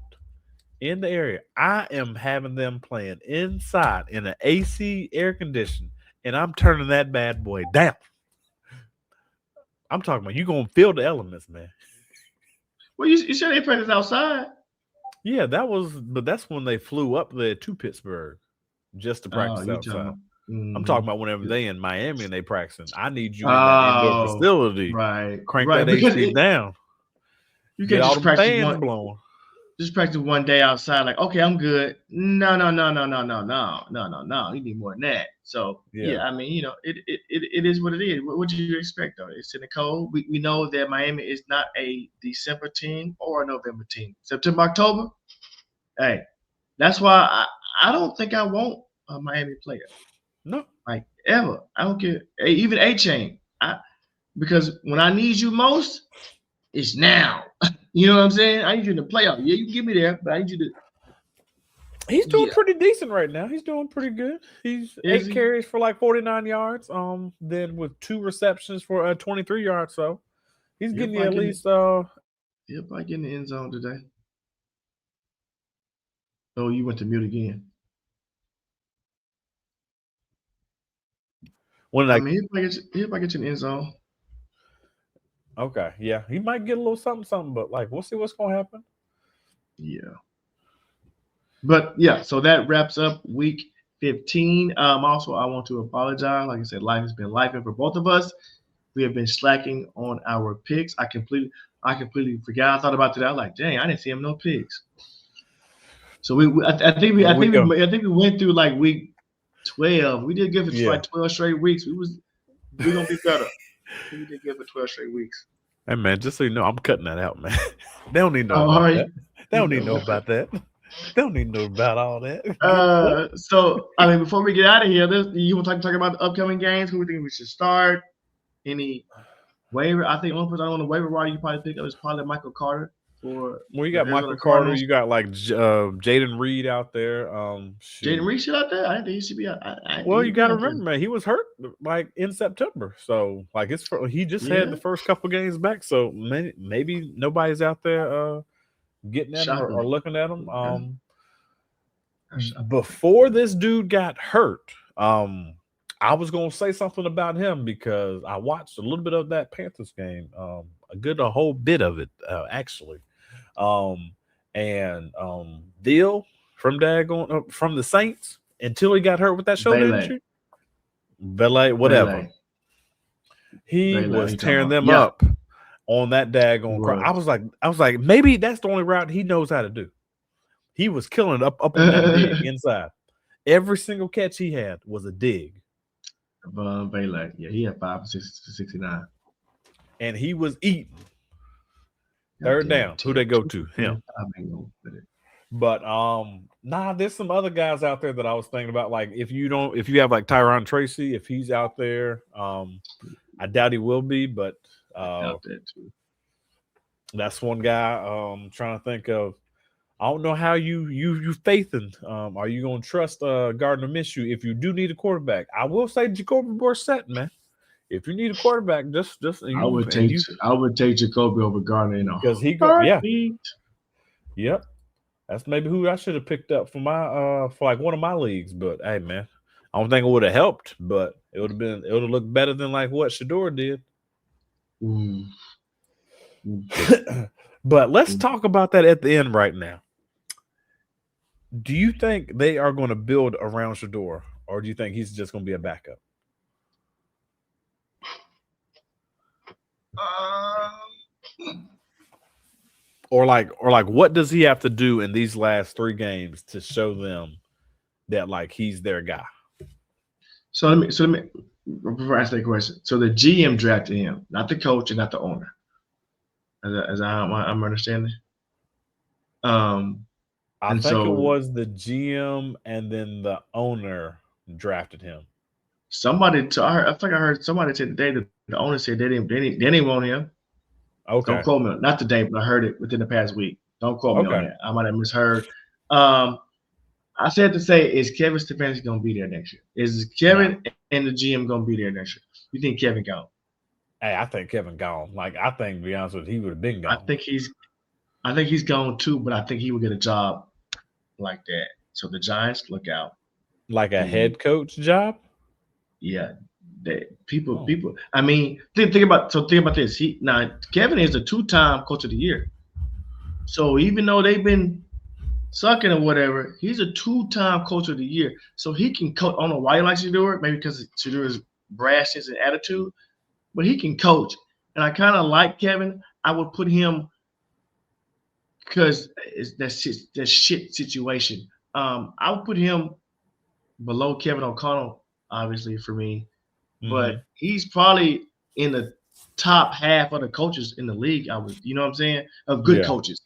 in the area, I am having them playing inside in an AC air condition, and I'm turning that bad boy down. I'm talking about you gonna feel the elements, man. Well, you said they practiced outside. Yeah, but that's when they flew up there to Pittsburgh just to practice outside. I'm talking about whenever they in Miami and they practicing. I need you in that indoor facility. Right. Crank that AC down. You can just practice fans blowing. Just practice one day outside. Like, okay, I'm good. No. You need more than that. So I mean, it is what it is. What do you expect though? It's in the cold. We know that Miami is not a December team or a November team. September, October. Hey, that's why I don't think I want a Miami player. No, ever. I don't care. Even A-Chain. Because when I need you most, it's now. You know what I'm saying? I need you in the playoff. Yeah, you can get me there, but I need you to. He's doing pretty decent right now. He's doing pretty good. He's 8 carries for 49 yards. Then with 2 receptions for 23 yards. So he's getting you at least. He'll probably get in the end zone today. Oh, you went to mute again. He'll probably get you in the end zone. Okay, yeah, he might get a little something, but we'll see what's gonna happen. Yeah, but so that wraps up Week 15. Also, I want to apologize. Like I said, life has been lifing for both of us. We have been slacking on our picks. I completely forgot. I thought about today. I was like, dang, I didn't see him no picks. So I think we went through Week 12. We did good for 12 straight weeks. We're gonna be better. We did good for 12 straight weeks. Hey man, just so you know, I'm cutting that out, man. They don't need to know about that. They don't need to know about that. They don't need to know about all that. So I mean, before we get out of here, you want to talk about the upcoming games? Who we think we should start? Any waiver? I think the only person on the waiver wire you probably pick up is probably Michael Carter. You got Michael Carter. You got Jaden Reed out there. Jaden Reed still out there? I didn't think he should be out. You got to remember, man, he was hurt in September. So he just had the first couple games back. So maybe nobody's out there getting at him or looking at him. Before this dude got hurt, I was gonna say something about him because I watched a little bit of that Panthers game, a whole bit of it actually. Deal from the Saints until he got hurt with that shoulder injury. Whatever. He was tearing them up on that daggone cross. I was like, maybe that's the only route he knows how to do. He was killing it up on that dig inside. Every single catch he had was a dig. He had 5 for 69. And he was eating. Third down. Who they go to? Him. But there's some other guys out there that I was thinking about. Like if you have like Tyron Tracy, if he's out there, I doubt he will be, but that's one guy. I'm trying to think of. I don't know how you faithing. Are you gonna trust Gardner Minshew if you do need a quarterback? I will say Jacoby Brissett, man. If you need a quarterback, just I would take Jacoby over Gardner because he Yep. That's maybe who I should have picked up for my for like one of my leagues. But hey, man, I don't think it would have helped, but it would have looked better than like what Shadur did. But let's talk about that at the end right now. Do you think they are going to build around Shadur, or do you think he's just going to be a backup? Or what does he have to do in these last 3 games to show them that like he's their guy? So let me before I ask that question. So the GM drafted him, not the coach and not the owner, as I'm understanding. I think it was the GM and then the owner drafted him. I think I heard somebody say today that the owner said they didn't want him. Okay. Don't quote me. Not today, but I heard it within the past week. Don't quote me on that. I might have misheard. I said to say, is Kevin Stefanski going to be there next year? Is Kevin and the GM going to be there next year? You think Kevin gone? Hey, I think Kevin gone. Like I think, to be honest with you, he would have been gone. I think he's gone too, but I think he would get a job like that. So the Giants, look out. Like a head coach job? Yeah. People. I mean, think about this. Kevin is a 2-time coach of the year. So even though they've been sucking or whatever, he's a 2-time coach of the year. So he can coach. I don't know why he likes to do it. Maybe because Shadur's brashness and attitude, but he can coach. And I kind of like Kevin. I would put him because that shit situation. I would put him below Kevin O'Connell, obviously for me. But he's probably in the top half of the coaches in the league. You know what I'm saying? Of good coaches,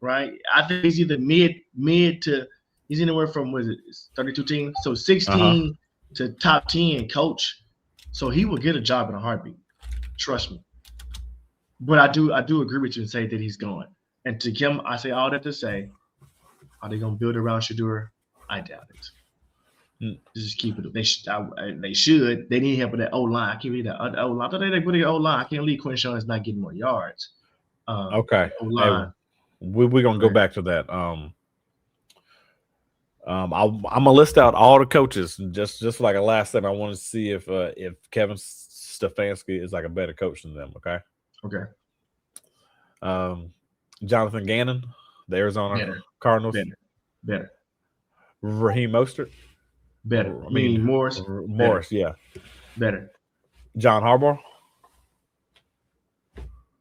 right? I think he's either mid to he's anywhere from 32 teams, so 16 to top 10 coach. So he will get a job in a heartbeat. Trust me. But I do agree with you and say that he's gone. And to him, I say all that to say, are they going to build around Shadur? I doubt it. Just keep it. They should. They need help with that O-line. I can't read that O-line. I thought they put the O-line. I can't believe Quinshawn is not getting more yards. Okay. O-line. Hey, we're going to go back to that. I'm going to list out all the coaches. Just like a last thing, I want to see if Kevin Stefanski is like a better coach than them, okay? Okay. Jonathan Gannon, the Arizona Cardinals. Better. Raheem Mostert. Better. I mean Morris. Morris, yeah. Better. John Harbaugh.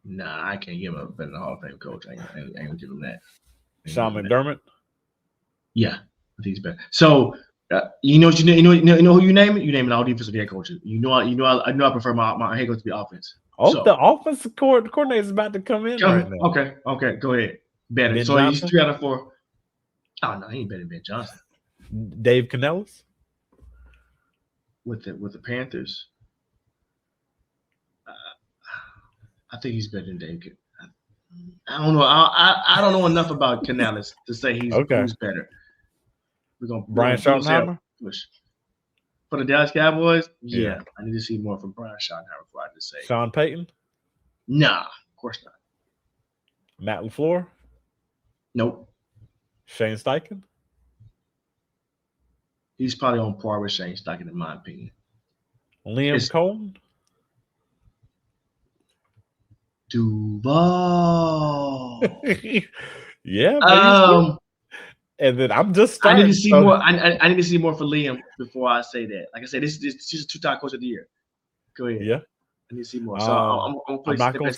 Nah, I can't give him a better Hall of Fame coach. I ain't gonna give him that. Sean McDermott. Yeah, I think he's better. So you know who you name it? You name it all defensive head coaches. I prefer my head coach to be offense. The offensive coordinator is about to come in right now. Okay, go ahead. Better. Ben so Johnson? He's 3 out of 4. Oh no, he ain't better than Ben Johnson. Dave Canellis with the Panthers. I think he's better than Dave. I don't know. I don't know enough about Canellis to say who's better. We're gonna Brian Schottenheimer for the Dallas Cowboys. Yeah, I need to see more from Brian Schottenheimer before I just say Sean Payton. Nah, of course not. Matt LaFleur. Nope. Shane Steichen. He's probably on par with Shane Steichen, in my opinion. Liam Cohen. Duval. Yeah. And then I'm just starting. I need to see more. I need to see more for Liam before I say that. Like I said, this is just 2-time coach of the year. Go ahead. Yeah. I need to see more. So I'm not gonna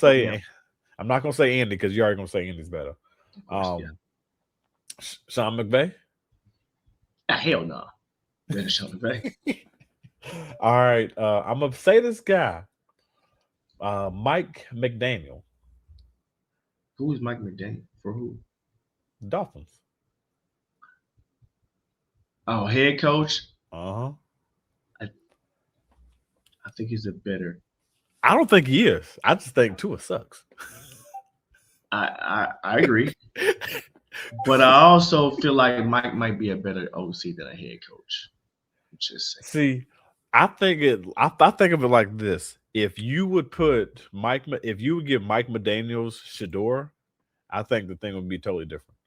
say Andy because you're already gonna say Andy's better. Sean McVay. Hell no. Better Sean McVay. All right. I'm gonna say this guy. Mike McDaniel. Who is Mike McDaniel? For who? Dolphins. Oh, head coach. Uh-huh. I think he's a better. I don't think he is. I just think Tua sucks. I agree. But I also feel like Mike might be a better OC than a head coach. Just saying. See, I think of it like this. If you would give Mike McDaniel's Shadur, I think the thing would be totally different.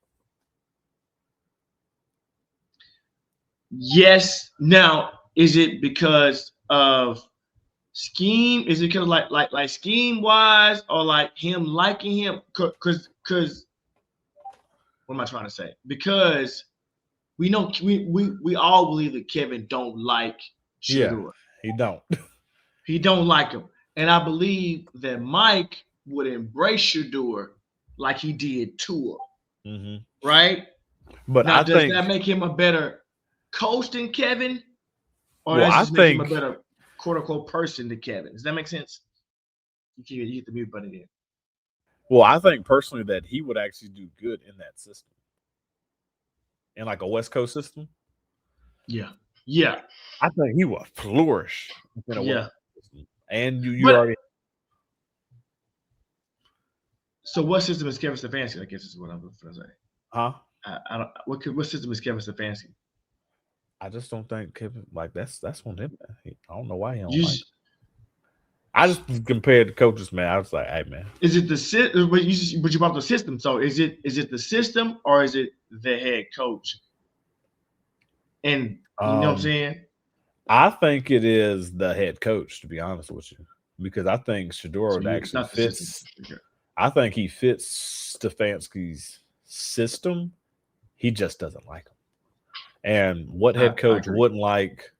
Yes. Now, is it because of scheme? Is it because like scheme wise, or like him liking him? Because what am I trying to say? Because we know we all believe that Kevin don't like Shadur. Yeah, he don't. He don't like him, and I believe that Mike would embrace Shadur like he did Tua, right? But now, I does think that make him a better coach than Kevin, or well, does that make him a better quote unquote person than Kevin? Does that make sense? You hit the mute button again. Well, I think personally that he would actually do good in that system, in like a West Coast system. Yeah. I think he will flourish in a West Coast system. And you already. So, what system is Kevin Stefanski? I guess is what I'm going to say. Huh? I don't. What system is Kevin Stefanski? I just don't think Kevin that's on him. I don't know why he don't like it. I just compared the coaches, man. I was like, hey, man. Is it the system? But you brought the system. So is it the system or is it the head coach? And you know what I'm saying? I think it is the head coach, to be honest with you, because I think Shadur would actually fits. I think he fits Stefanski's system. He just doesn't like him. And what head coach wouldn't like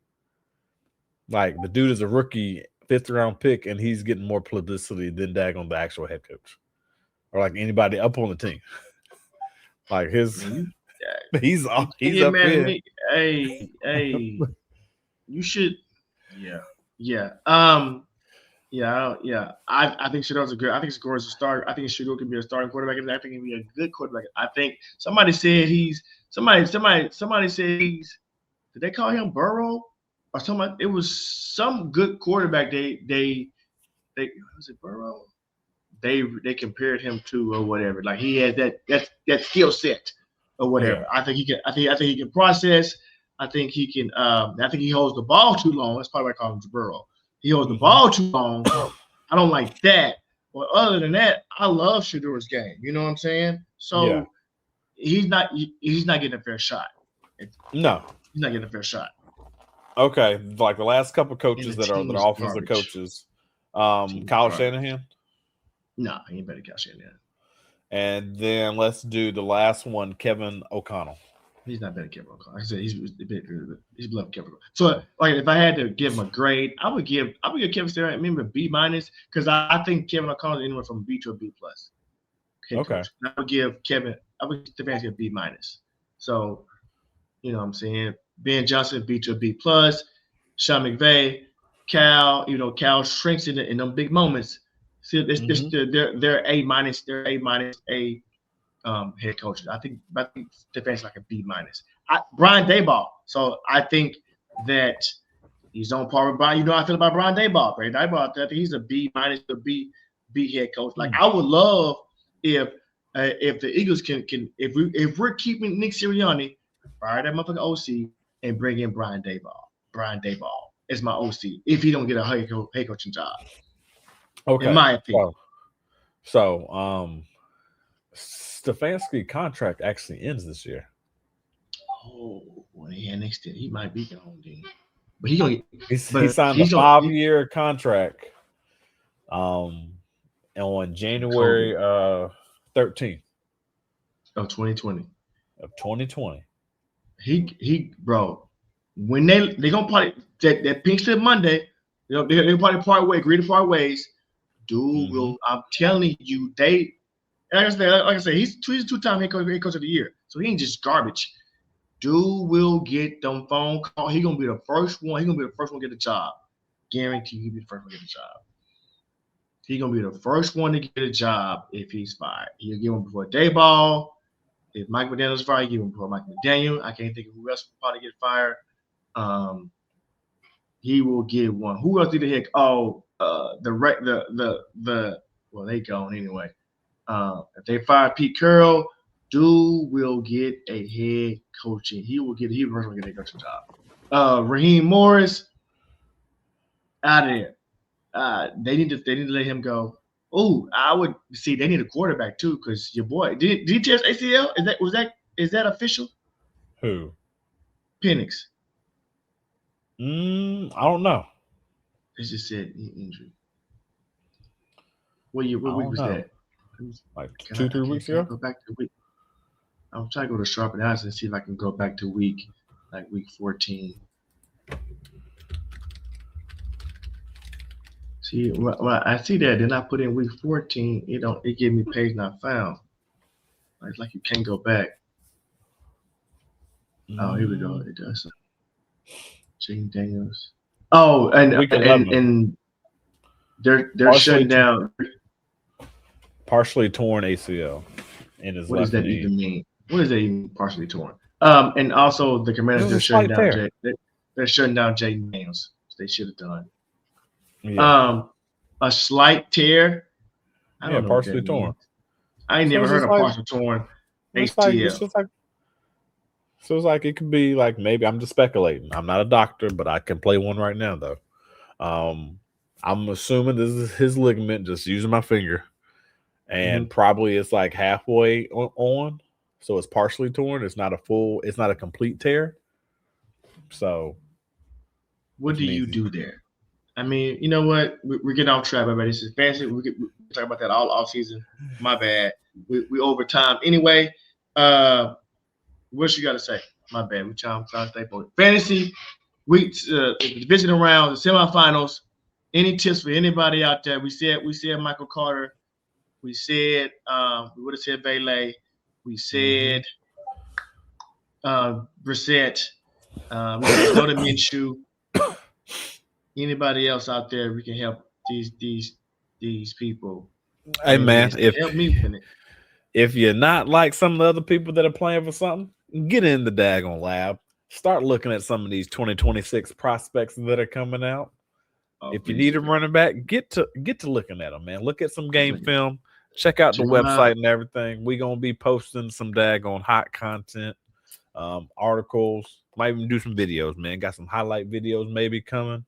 the dude is a rookie 5th round pick and he's getting more publicity than daggone the actual head coach or like anybody up on the team. Like he's up there. Hey, you should. Yeah. I think Shadur's a good. I think Shadur's a starter. I think Shadur can be a starting quarterback, and I think he can be a good quarterback. I think somebody said somebody said he's. Did they call him Burrow or somebody? It was some good quarterback. They was it Burrow? They compared him to or whatever. Like he has that skill set or whatever. Yeah. I think he can. I think he can process. I think he can. I think he holds the ball too long. That's probably why I call him Burrow. He holds the ball too long. I don't like that. But other than that, I love Shadur's game. You know what I'm saying? So he's not getting a fair shot. No, he's not getting a fair shot. Okay, like the last couple of coaches that are offensive coaches, Kyle Shanahan. No, he ain't better than Kyle Shanahan. And then let's do the last one, Kevin O'Connell. He's not better than Kevin O'Connell. I said he's below Kevin O'Connell. So, like, if I had to give him a grade, I would give Kevin Stefanski maybe a B- because I think Kevin O'Connell is anywhere from B to a B+. Okay. I would give Stefanski a B-. So, you know what I'm saying? Ben Johnson, B to a B+. Sean McVay, Cal, Cal shrinks in them big moments. See, they're A-, head coaches. I think Stefanski's like a B-. Brian Daboll. So I think that he's on par with Brian. You know how I feel about Brian Daboll. Brian Daboll, I think he's a B-, a B head coach. Like I would love if the Eagles can if we're keeping Nick Sirianni, fire that motherfucker OC and bring in Brian Daboll. Brian Daboll is my OC if he don't get a head coaching job. Okay. In my opinion. So Stefanski contract actually ends this year. Oh, well, next year he might be gone then. But he signed a 5-year contract on January 13th of 2020. He bro, when they gonna probably that pink slip Monday, they probably part ways. Dude, will I'm telling you, like I said, he's 2-time head coach of the year, so he ain't just garbage. Dude will get them phone call. He gonna be the first one. He gonna be the first one to get the job. Guarantee he'll be the first one to get the job. He's going to be the first one to get a job if he's fired. He'll give him before Dayball. If Mike McDaniel's fired, he'll give him before Mike McDaniel. I can't think of who else will probably get fired. He will get one. Who else did the heck? Oh, well, they gone anyway. If they fire Pete Carroll, dude will get a head coaching. He will get a head coaching job. Raheem Morris, out of there. They need to let him go. Oh, I would see. They need a quarterback too, because your boy did he test ACL? Is that official? Who? Penix. I don't know. It just said injury. What week was that? Like 2-3 weeks ago. Go back to week. I'm trying to go to Sharp Analysis and see if I can go back to week 14. See, when I see that, then I put in week 14. It gave me page not found. It's like you can't go back. Oh, here we go. It does. Jaden Daniels. Oh, and they're shutting down. Partially torn ACL in his left knee. What does that even mean? What is that even partially torn? And also the Commanders are shutting down. They're shutting down Jaden Daniels. They should have done. Yeah. A slight tear. I don't know partially torn. I ain't never heard of partially torn ACL. So it's like it could be like, maybe I'm just speculating. I'm not a doctor, but I can play one right now though. I'm assuming this is his ligament, just using my finger, and probably it's like halfway on, so it's partially torn. It's not a complete tear. So what do you do there? I mean, you know what? We're getting off track, everybody. This is fancy. We talk about that all off season. My bad. We over time anyway. What you got to say? My bad. We trying to stay for it. Fantasy week, division around the semifinals. Any tips for anybody out there? We said Michael Carter. We said we would have said Bailey. We said Brissett. Go to Minshew. Anybody else out there we can help these people? Hey man, help me with it. If you're not like some of the other people that are playing for something, get in the daggone lab. Start looking at some of these 2026 prospects that are coming out. If you need a running back, get to looking at them, man. Look at some game film. Check out the website and everything. We're going to be posting some daggone hot content, articles. Might even do some videos, man. Got some highlight videos maybe coming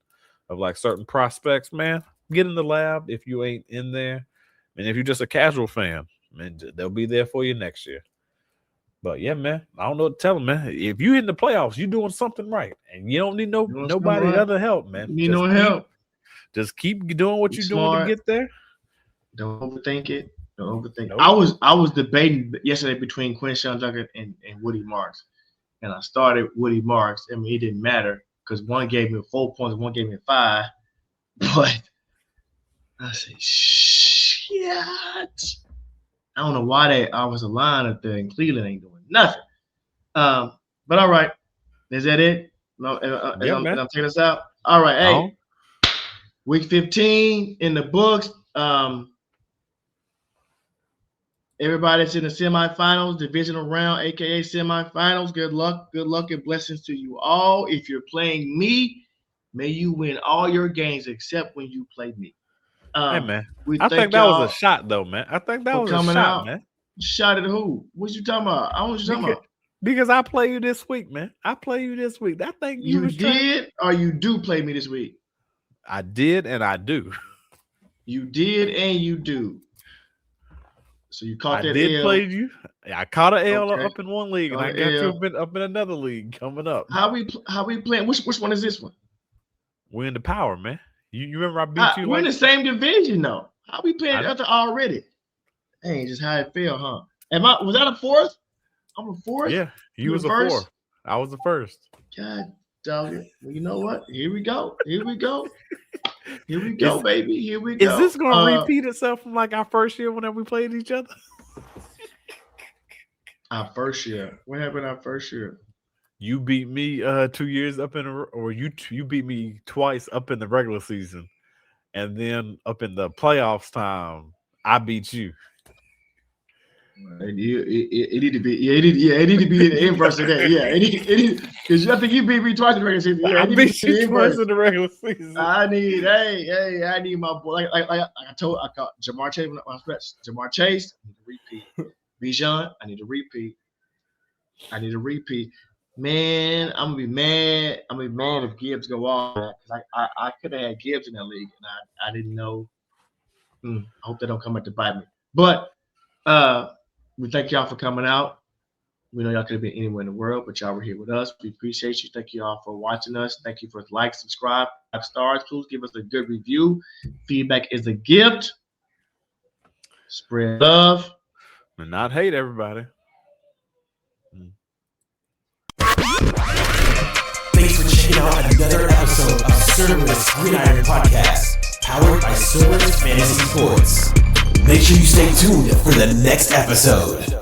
of like certain prospects, man. Get in the lab if you ain't in there. And if you're just a casual fan, man, they'll be there for you next year. But yeah, man, I don't know what to tell them, man. If you in the playoffs, you're doing something right, and you don't need nobody other help, man. You need help. Just keep doing what you're doing to get there. Don't overthink it. Don't overthink. Nope. I was debating yesterday between Quinshon Duncan and Woody Marks, and I started Woody Marks. I mean, it didn't matter because one gave me 4 points, one gave me 5. But I said, shit. I don't know why I was a line up there in Cleveland ain't doing nothing. But all right. Is that it? No, I'm taking us out. All right. Hey, week 15 in the books. Everybody that's in the semifinals, divisional round, aka semifinals. Good luck and blessings to you all. If you're playing me, may you win all your games except when you play me. Hey man, I think that was a shot though, man. I think that was a shot, man. Shot at who? What you talking about? I was talking about. Because I play you this week, man. I play you this week. I think you did, or you do play me this week. I did and I do. You did and you do. So you caught that L. I did play you. I caught an L up in one league, and I got you up in another league coming up. How we playing? Which one is this one? We're in the power, man. You remember I beat you? We're in the same division, though. How we playing other already? Hey, just how it felt, huh? Was that a fourth? I'm a fourth? Yeah, you was a fourth. I was the first. God dog it. Well, you know what? Here we go, baby. Here we go. Is this going to repeat itself from like our first year whenever we played each other? Our first year. What happened our first year? You beat me 2 years up in or you beat me twice up in the regular season. and then up in the playoffs time, I beat you. It need to be, it need to be the inverse of that. Yeah, because I think you beat me twice in the regular season. Yeah, I beat you twice in the regular season. I need my boy. Like I got Jamar Chase when I was fresh. Jamar Chase, I need to repeat. Bijan, I need to repeat. Man, I'm gonna be mad. I'm gonna be mad if Gibbs go off because I could have had Gibbs in that league and I didn't know. I hope they don't come back to bite me. But we thank y'all for coming out. We know y'all could have been anywhere in the world, but y'all were here with us. We appreciate you. Thank you all for watching us. Thank you for like, subscribe, 5 stars. Please give us a good review. Feedback is a gift. Spread love. And not hate everybody. Thanks for checking out another episode of Cerberus Gridiron Podcast, powered by Cerberus Fantasy Sports. Make sure you stay tuned for the next episode.